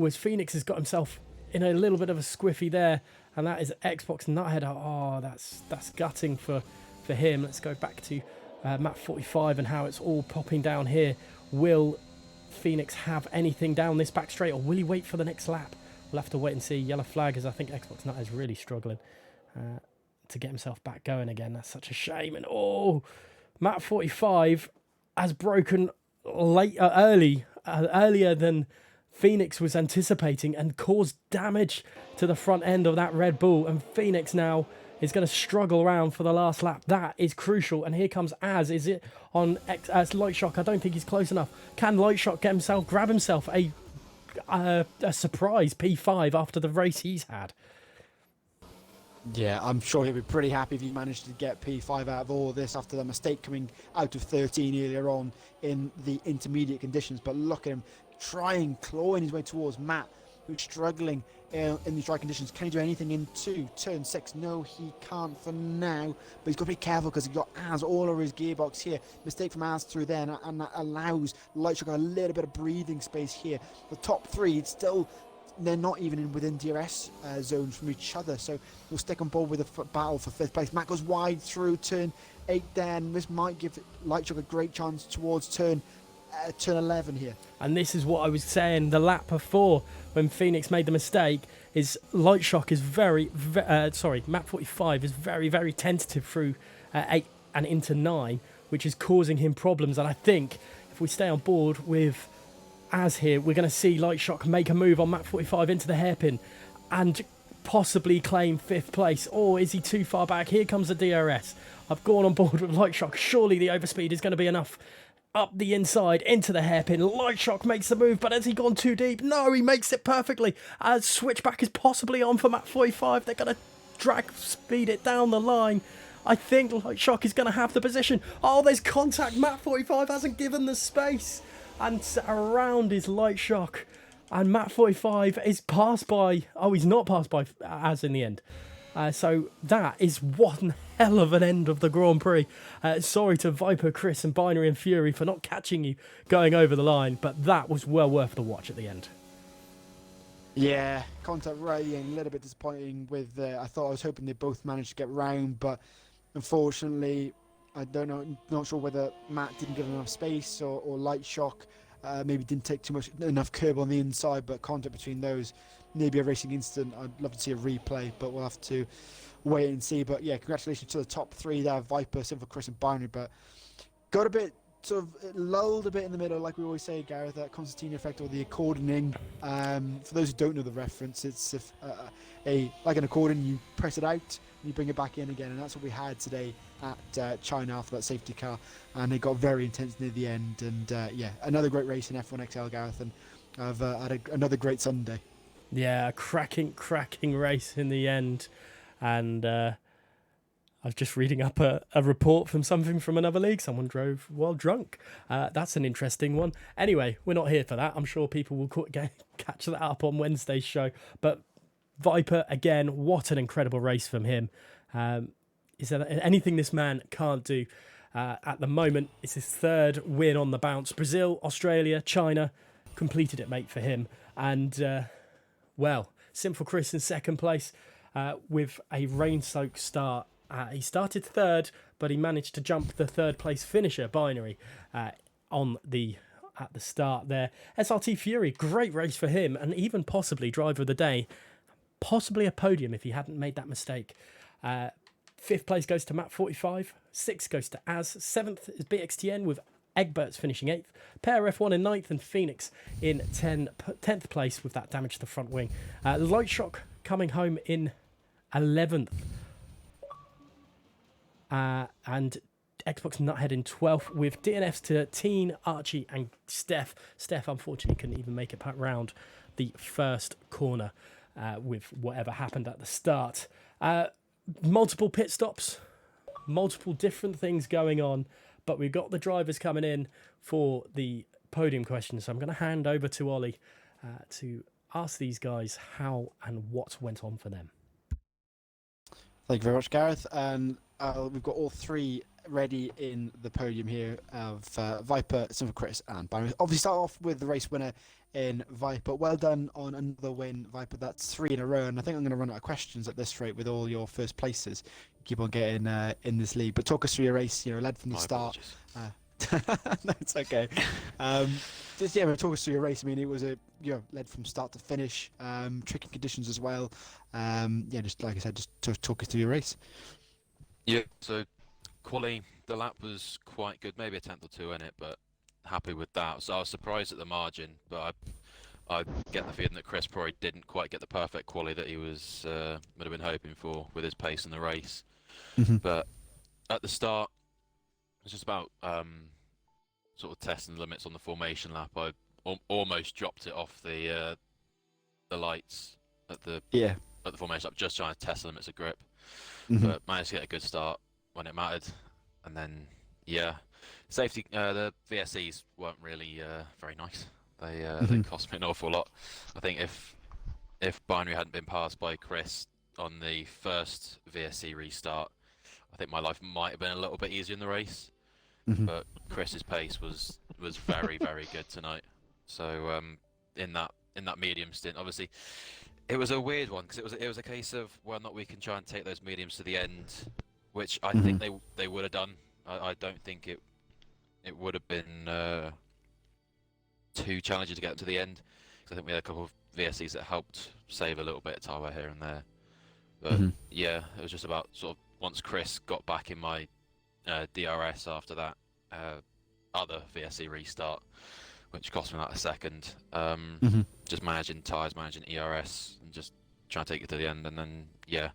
As Phoenix has got himself in a little bit of a squiffy there, and that is Xbox Nuthead. Oh, that's gutting for him. Let's go back to map 45 and how it's all popping down here. Will Phoenix have anything down this back straight, or will he wait for the next lap? We'll have to wait and see. Yellow flag, as I think Xbox Nut is really struggling to get himself back going again. That's such a shame. And map 45 has broken earlier than Phoenix was anticipating and caused damage to the front end of that Red Bull. And Phoenix now is going to struggle around for the last lap. That is crucial. And here comes Az. Is it on Light Shock? I don't think he's close enough. Can Light Shock grab himself a surprise P5 after the race he's had? Yeah, I'm sure he'll be pretty happy if he managed to get P5 out of all of this after the mistake coming out of 13 earlier on in the intermediate conditions. But look at him trying, clawing his way towards Matt, who's struggling in these dry conditions. Can he do anything into turn 6? No, he can't for now. But he's got to be careful because he's got Az all over his gearbox here. Mistake from Az through there, and that allows Lightshock a little bit of breathing space here. The top three, it's still... they're not even within DRS zones from each other, so we'll stick on board with a battle for 5th place. Matt goes wide through turn 8 there, and this might give Lightshock a great chance towards turn 11 here. And this is what I was saying the lap before when Phoenix made the mistake, is Lightshock is map 45 is very, very tentative through 8 and into 9, which is causing him problems. And I think if we stay on board with Az here, we're going to see Lightshock make a move on map 45 into the hairpin and possibly claim 5th place. Or is he too far back? Here comes the DRS. I've gone on board with Lightshock. Surely the overspeed is going to be enough. Up the inside into the hairpin. Lightshock makes the move, but has he gone too deep? No, he makes it perfectly. As switchback is possibly on for map 45. They're going to speed it down the line. I think Lightshock is going to have the position. Oh, there's contact. Map 45 hasn't given the space. And around is Lightshock. And map 45 is passed by... oh, he's not passed by Az in the end. So that is one hell of an end of the Grand Prix. Sorry to Viper, Chris and Binary and Fury for not catching you going over the line, but that was well worth the watch at the end. Yeah, contact right at the end, a little bit disappointing with... I was hoping they both managed to get round, but unfortunately, I don't know, not sure whether Matt didn't give enough space or Lightshock maybe didn't take enough curb on the inside, but contact between those, maybe a racing incident. I'd love to see a replay, but we'll have to wait and see. But yeah, congratulations to the top three there, Viper, Silver, Chris and Binary, but got a bit sort of lulled a bit in the middle, like we always say, Gareth, that Constantine effect or the accordioning. For those who don't know the reference, it's like an accordion, you press it out and you bring it back in again, and that's what we had today at China after that safety car, and it got very intense near the end. And yeah, another great race in F1XL, Gareth, and I've had another great Sunday. Yeah, a cracking race in the end. And I was just reading up a report from another league. Someone drove while drunk. That's an interesting one. Anyway, we're not here for that. I'm sure people will catch that up on Wednesday's show. But Viper, again, what an incredible race from him. Is there anything this man can't do? At the moment, it's his 3rd win on the bounce. Brazil, Australia, China, completed it, mate, for him. And... well, Simple Chris in 2nd place with a rain-soaked start. He started 3rd, but he managed to jump the 3rd place finisher, Binary, at the start there. SRT Fury, great race for him, and even possibly driver of the day. Possibly a podium if he hadn't made that mistake. 5th place goes to map 45. 6th goes to Az. 7th is BXTN with Egberts finishing 8th, Pair F1 in 9th, and Phoenix in 10th place with that damage to the front wing. Lightshock coming home in 11th. And Xbox Nuthead in 12th with DNFs to Teen, Archie and Steph. Steph unfortunately couldn't even make it round the first corner with whatever happened at the start. Multiple pit stops, multiple different things going on. But we've got the drivers coming in for the podium questions. So I'm going to hand over to Ollie to ask these guys how and what went on for them. Thank you very much, Gareth. And we've got all three ready in the podium here of Viper, Simple Chris and Binary. Obviously start off with the race winner in Viper. Well done on another win, Viper. That's 3 in a row. And I think I'm going to run out of questions at this rate with all your first places. keep on getting in this lead. But talk us through your race. Led from the My start. apologies. No, it's okay. Just talk us through your race. I mean, it was led from start to finish. Tricky conditions as well. Just like I said, just talk us through your race. Yeah, so quali, the lap was quite good, maybe a tenth or two in it, but happy with that. So I was surprised at the margin, but I get the feeling that Chris probably didn't quite get the perfect quali that he was would have been hoping for with his pace in the race. Mm-hmm. But at the start, it was just about sort of testing the limits on the formation lap. I almost dropped it off the lights at the Yeah. formation lap, just trying to test the limits of grip. Mm-hmm. But managed to get a good start when it mattered. And then, yeah, safety. The VSEs weren't really very nice. They cost me an awful lot. I think if Binary hadn't been passed by Chris on the first VSE restart, I think my life might have been a little bit easier in the race. Mm-hmm. But Chris's pace was very very good tonight. So in that medium stint, obviously. It was a weird one because it was a case of whether or not we can try and take those mediums to the end, which I think they would have done. I don't think it would have been too challenging to get to the end. Because I think we had a couple of VSEs that helped save a little bit of tire wear here and there. But yeah, it was just about sort of once Chris got back in my DRS after that other VSE restart, which cost me like a second. Just managing tyres, managing ERS, and just trying to take it to the end. And then, yeah,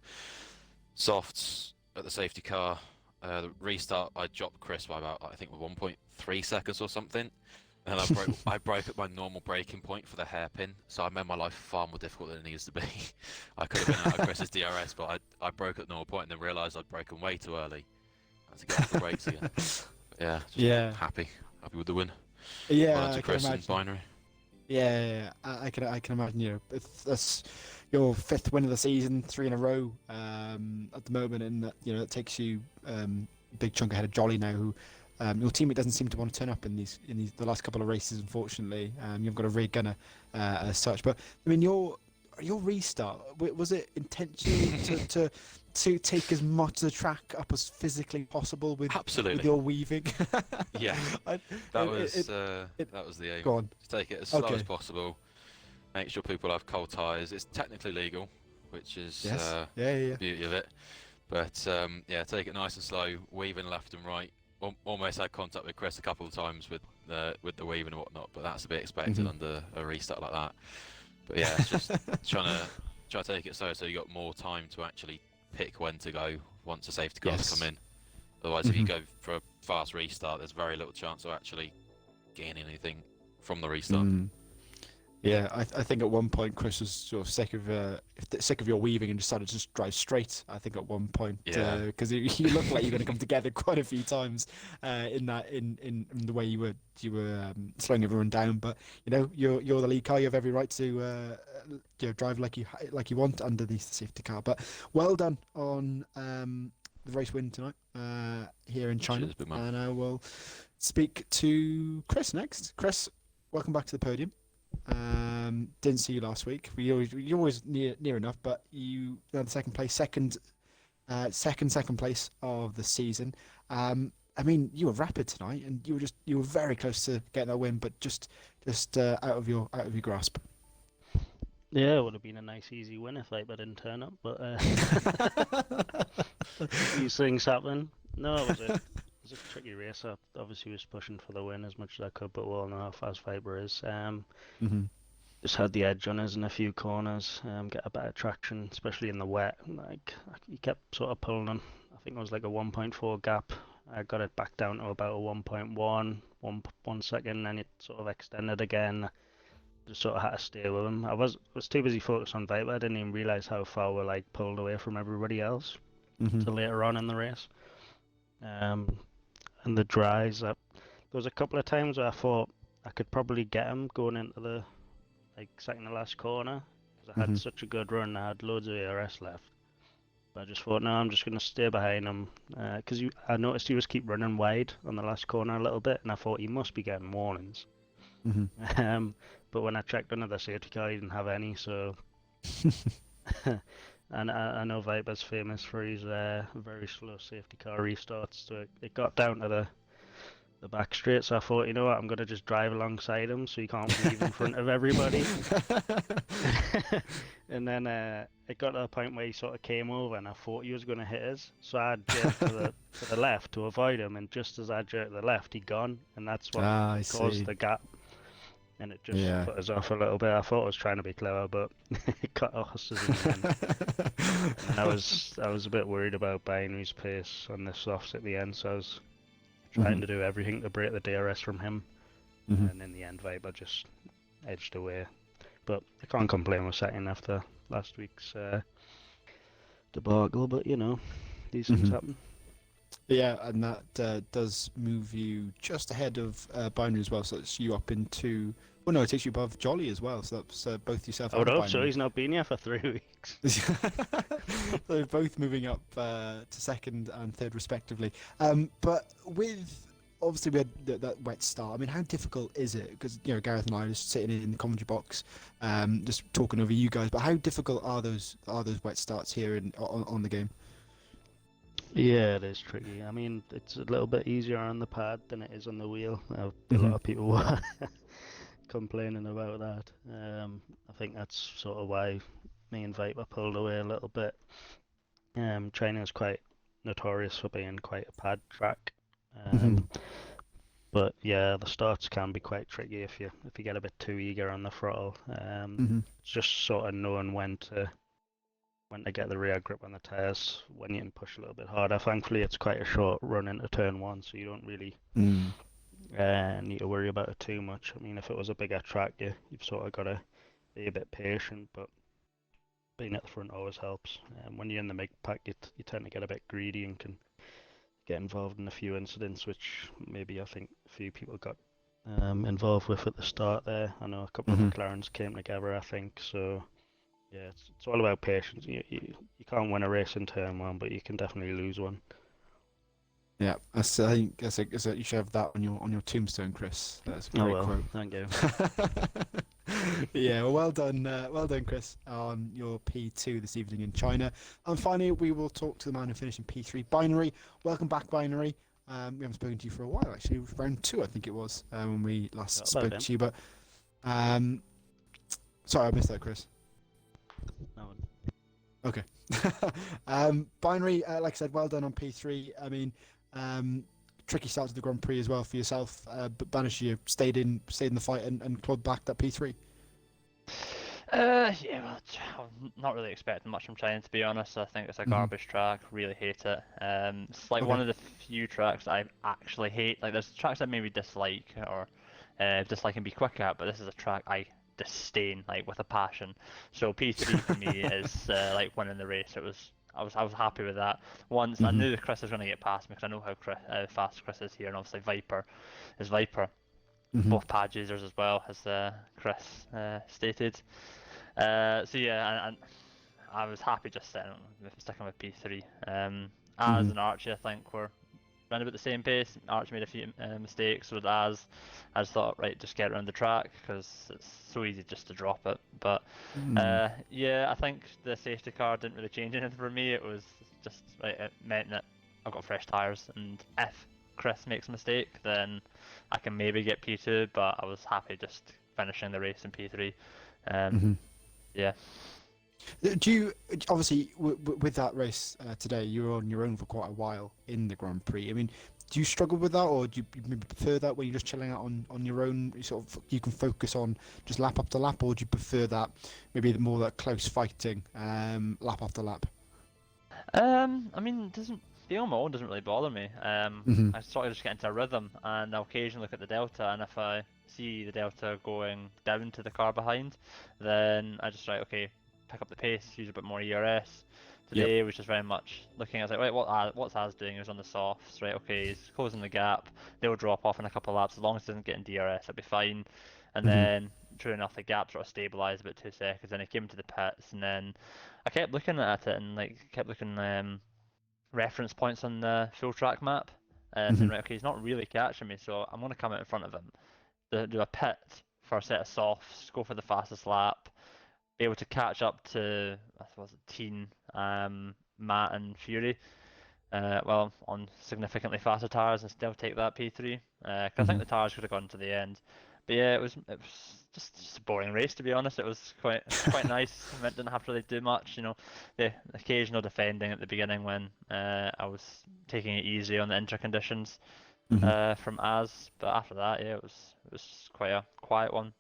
softs at the safety car. The restart, I dropped Chris by about, I think, 1.3 seconds or something. And I broke at my normal braking point for the hairpin, so I made my life far more difficult than it needs to be. I could have been out of Chris's DRS, but I broke at the normal point and then realised I'd broken way too early. I had to get off the brakes again. But yeah, happy with the win. Yeah, well done to Chris and Binary. Yeah, I can imagine. That's your 5th win of the season, 3 in a row at the moment, and that takes you a big chunk ahead of Jolly now, who your teammate doesn't seem to want to turn up in the last couple of races, unfortunately. You've got a rear gunner as such, but I mean your restart, was it intentional to take as much of the track up as physically possible with your weaving? Yeah, that was the aim. Go on. To take it as slow as possible, make sure people have cold tyres. It's technically legal, which is the beauty of it. But take it nice and slow, weaving left and right. Almost had contact with Chris a couple of times with the weaving and whatnot, but that's to be expected under a restart like that. But yeah, it's just trying to take it slow so you got more time to actually pick when to go once the safety cars come in. Otherwise, if you go for a fast restart, there's very little chance of actually gaining anything from the restart. Yeah, I think at one point Chris was sort of sick of your weaving and decided to just drive straight. I think at one point, because you look like you're going to come together quite a few times in the way you were slowing everyone down. But you're the lead car. You have every right to drive like you want under the safety car. But well done on the race win tonight here in China. Cheers, and I will speak to Chris next. Chris, welcome back to the podium. Didn't see you last week. You're always near enough, but you had the second place of the season. I mean, you were rapid tonight, and you were very close to getting that win, but just out of your grasp. Yeah, it would have been a nice easy win if I didn't turn up, but these things happen. No, it was a tricky race. I obviously was pushing for the win as much as I could, but we all know how fast Viper is. Just had the edge on us in a few corners, get a better traction, especially in the wet. You kept sort of pulling on. I think it was like a 1.4 gap. I got it back down to about a 1.1 second, and it sort of extended again. Just sort of had to stay with him. I was too busy focused on Viper. I didn't even realise how far we're pulled away from everybody else until later on in the race. And the dries, there was a couple of times where I thought I could probably get him going into the second to last corner, because I had such a good run. I had loads of ARS left, but I just thought, no, I'm just going to stay behind him, because I noticed he was keep running wide on the last corner a little bit, and I thought he must be getting warnings. But when I checked under the safety car, he didn't have any, so And I know Viper's famous for his very slow safety car restarts, so it got down to the back straight. So I thought, you know what, I'm gonna just drive alongside him so he can't weave in front of everybody. And then it got to the point where he sort of came over, and I thought he was gonna hit us. So I jerked to the left to avoid him, and just as I jerked to the left, he'd gone, and that's what I caused see. the gap. And it just Yeah. put us off a little bit. I thought I was trying to be clever, but it cut us in the end. And I was a bit worried about Binary's pace on the softs at the end, so I was trying to do everything to break the DRS from him. And in the end, Viper just edged away. But I can't complain with second after last week's debacle. But you know, these things happen. Yeah, and that does move you just ahead of Binary as well, so it's you up into... Well, no, it takes you above Jolly as well, so that's both yourself I would and hope so. Binary. He's not been here for 3 weeks. They're both moving up to second and third respectively. But with... Obviously, we had that wet start. I mean, how difficult is it? Because, you know, Gareth and I are just sitting in the commentary box, just talking over you guys. But how difficult are those wet starts here on the game? Yeah, it is tricky. I mean, it's a little bit easier on the pad than it is on the wheel. A lot of people were complaining about that. I think that's sort of why me and Viper pulled away a little bit. Training is quite notorious for being quite a pad track. But yeah, the starts can be quite tricky if you get a bit too eager on the throttle. It's just sort of knowing when to get the rear grip on the tyres, when you can push a little bit harder. Thankfully, it's quite a short run into turn one, so you don't really need to worry about it too much. I mean, if it was a bigger track, you've sort of got to be a bit patient, but being at the front always helps. When you're in the mid pack, you tend to get a bit greedy and can get involved in a few incidents, which maybe I think a few people got involved with at the start there. I know a couple of McLarens came together, I think, so yeah, it's all about patience. You can't win a race in turn one, but you can definitely lose one. Yeah, I think you should have that on your tombstone, Chris. That's a great quote. Thank you. Yeah, well done, Chris, on your P2 this evening in China. And finally, we will talk to the man who finished in P3, Binary. Welcome back, Binary. We haven't spoken to you for a while, actually. Round 2, I think it was, when we last spoke to you. But sorry, I missed that, Chris. No. Okay. Binary, like I said, well done on P3. I mean, tricky start to the Grand Prix as well for yourself, but Banish, you stayed in the fight and clawed back that P3. Yeah, well, I'm not really expecting much from China, to be honest. I think it's a garbage track. Really hate it. It's like one of the few tracks I actually hate. Like, there's tracks I maybe dislike or dislike and be quick at, but this is a track I disdain, like, with a passion. So P3 for me is like winning the race. I was happy with that. Once I knew that Chris was going to get past me because I know how fast Chris is here, and obviously Viper is Viper. Both pad users as well, as Chris stated. So yeah, and I was happy just sticking with P3. Az and Archie, I think, were around about the same pace. Archie made a few mistakes with Az. I just thought, right, just get around the track because it's so easy just to drop it. But yeah, I think the safety car didn't really change anything for me. It was just, right, it meant that I've got fresh tyres, and if Chris makes a mistake, then I can maybe get P2, but I was happy just finishing the race in P3. Yeah. Do you, obviously, with that race today, you were on your own for quite a while in the Grand Prix. I mean, do you struggle with that, or do you maybe prefer that when you're just chilling out on your own? You can focus on just lap after lap, or do you prefer that maybe more that close fighting lap after lap? I mean, being on my own doesn't really bother me. I sort of just get into a rhythm, and I'll occasionally look at the delta, and if I see the delta going down to the car behind, then I just okay, pick up the pace, use a bit more ERS. Today was just very much looking at right, what's Az doing? He was on the softs, right? Okay, he's closing the gap. They'll drop off in a couple of laps as long as he doesn't get in DRS, it'll be fine. And then, true enough, the gap sort of stabilised about 2 seconds, and he came to the pits, and then I kept looking at it and kept looking reference points on the full track map, saying, right, okay, he's not really catching me, so I'm going to come out in front of him, do a pit for a set of softs, go for the fastest lap, be able to catch up to, I suppose, Teen, Matt and Fury, well, on significantly faster tyres and still take that P3. 'Cause I think the tyres could have gone to the end. But yeah, it was just a boring race, to be honest. It was quite nice. I didn't have to really do much, you know. The occasional defending at the beginning when I was taking it easy on the interconditions from Az, but after that, yeah, it was quite a quiet one.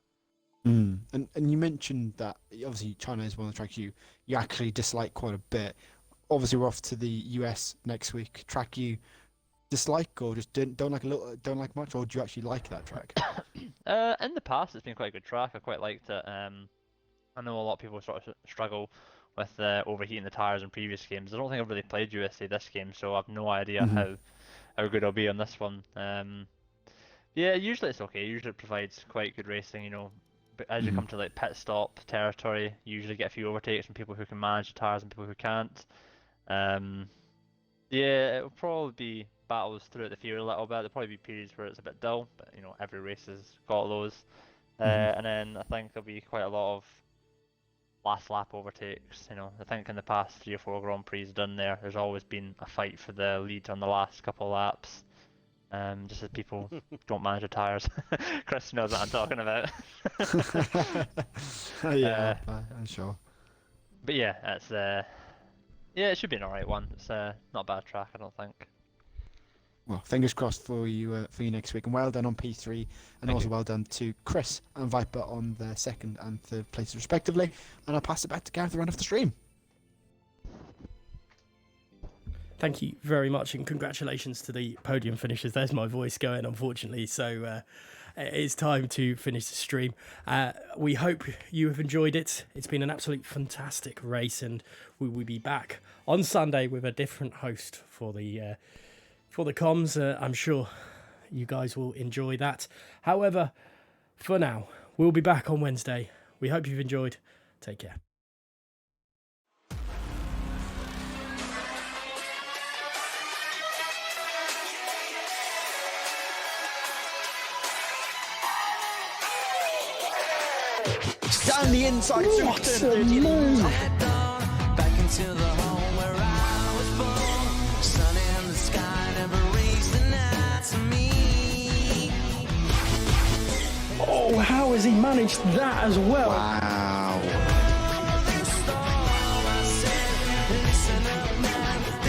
And you mentioned that obviously China is one of the tracks you actually dislike quite a bit. Obviously, we're off to the US next week. Track you dislike or just don't like much, or do you actually like that track? In the past, it's been quite a good track. I quite liked it. I know a lot of people sort of struggle with overheating the tires in previous games. I don't think I've really played USA this game, so I've no idea how good I'll be on this one. Yeah, usually it's okay. Usually it provides quite good racing, you know. But as you come to like pit stop territory, you usually get a few overtakes from people who can manage the tires and people who can't. Yeah, it'll probably be battles throughout the field a little bit. There'll probably be periods where it's a bit dull, but you know, every race has got those. And then I think there'll be quite a lot of last lap overtakes. You know, I think in the past 3 or 4 Grand Prix done there's always been a fight for the lead on the last couple of laps. Just as people don't manage the tires. Chris knows what I'm talking about. Yeah, I'm sure. But yeah, it's yeah, it should be an alright one. It's not a bad track, I don't think. Well, fingers crossed for you next week, and well done on P3, and also well done to Chris and Viper on their 2nd and 3rd places respectively. And I'll pass it back to Gareth to run off the stream. Thank you very much, and congratulations to the podium finishers. There's my voice going, unfortunately, so it's time to finish the stream. We hope you have enjoyed it. It's been an absolute fantastic race, and we will be back on Sunday with a different host for the comms. I'm sure you guys will enjoy that. However, for now, we'll be back on Wednesday. We hope you've enjoyed. Take care. Down the inside, what a move! Back into the home where I was born. Sun in the sky never raised the night to me. Oh, how has he managed that as well? Wow.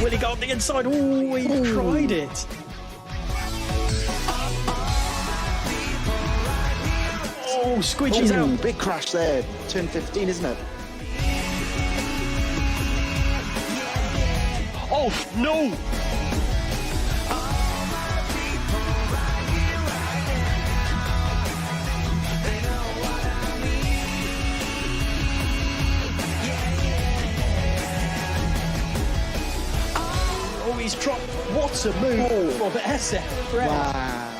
Will he go on the inside? Oh, he tried it. Oh, Squidgy's out. Big crash there. Turn 15, isn't it? Oh, no. Oh, he's dropped. What a move for the SF. Wow.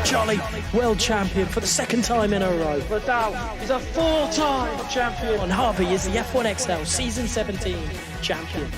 Jolly, world champion for the 2nd time in a row. Vidal is a 4-time champion. And Harvey is the F1XL Season 17 champion.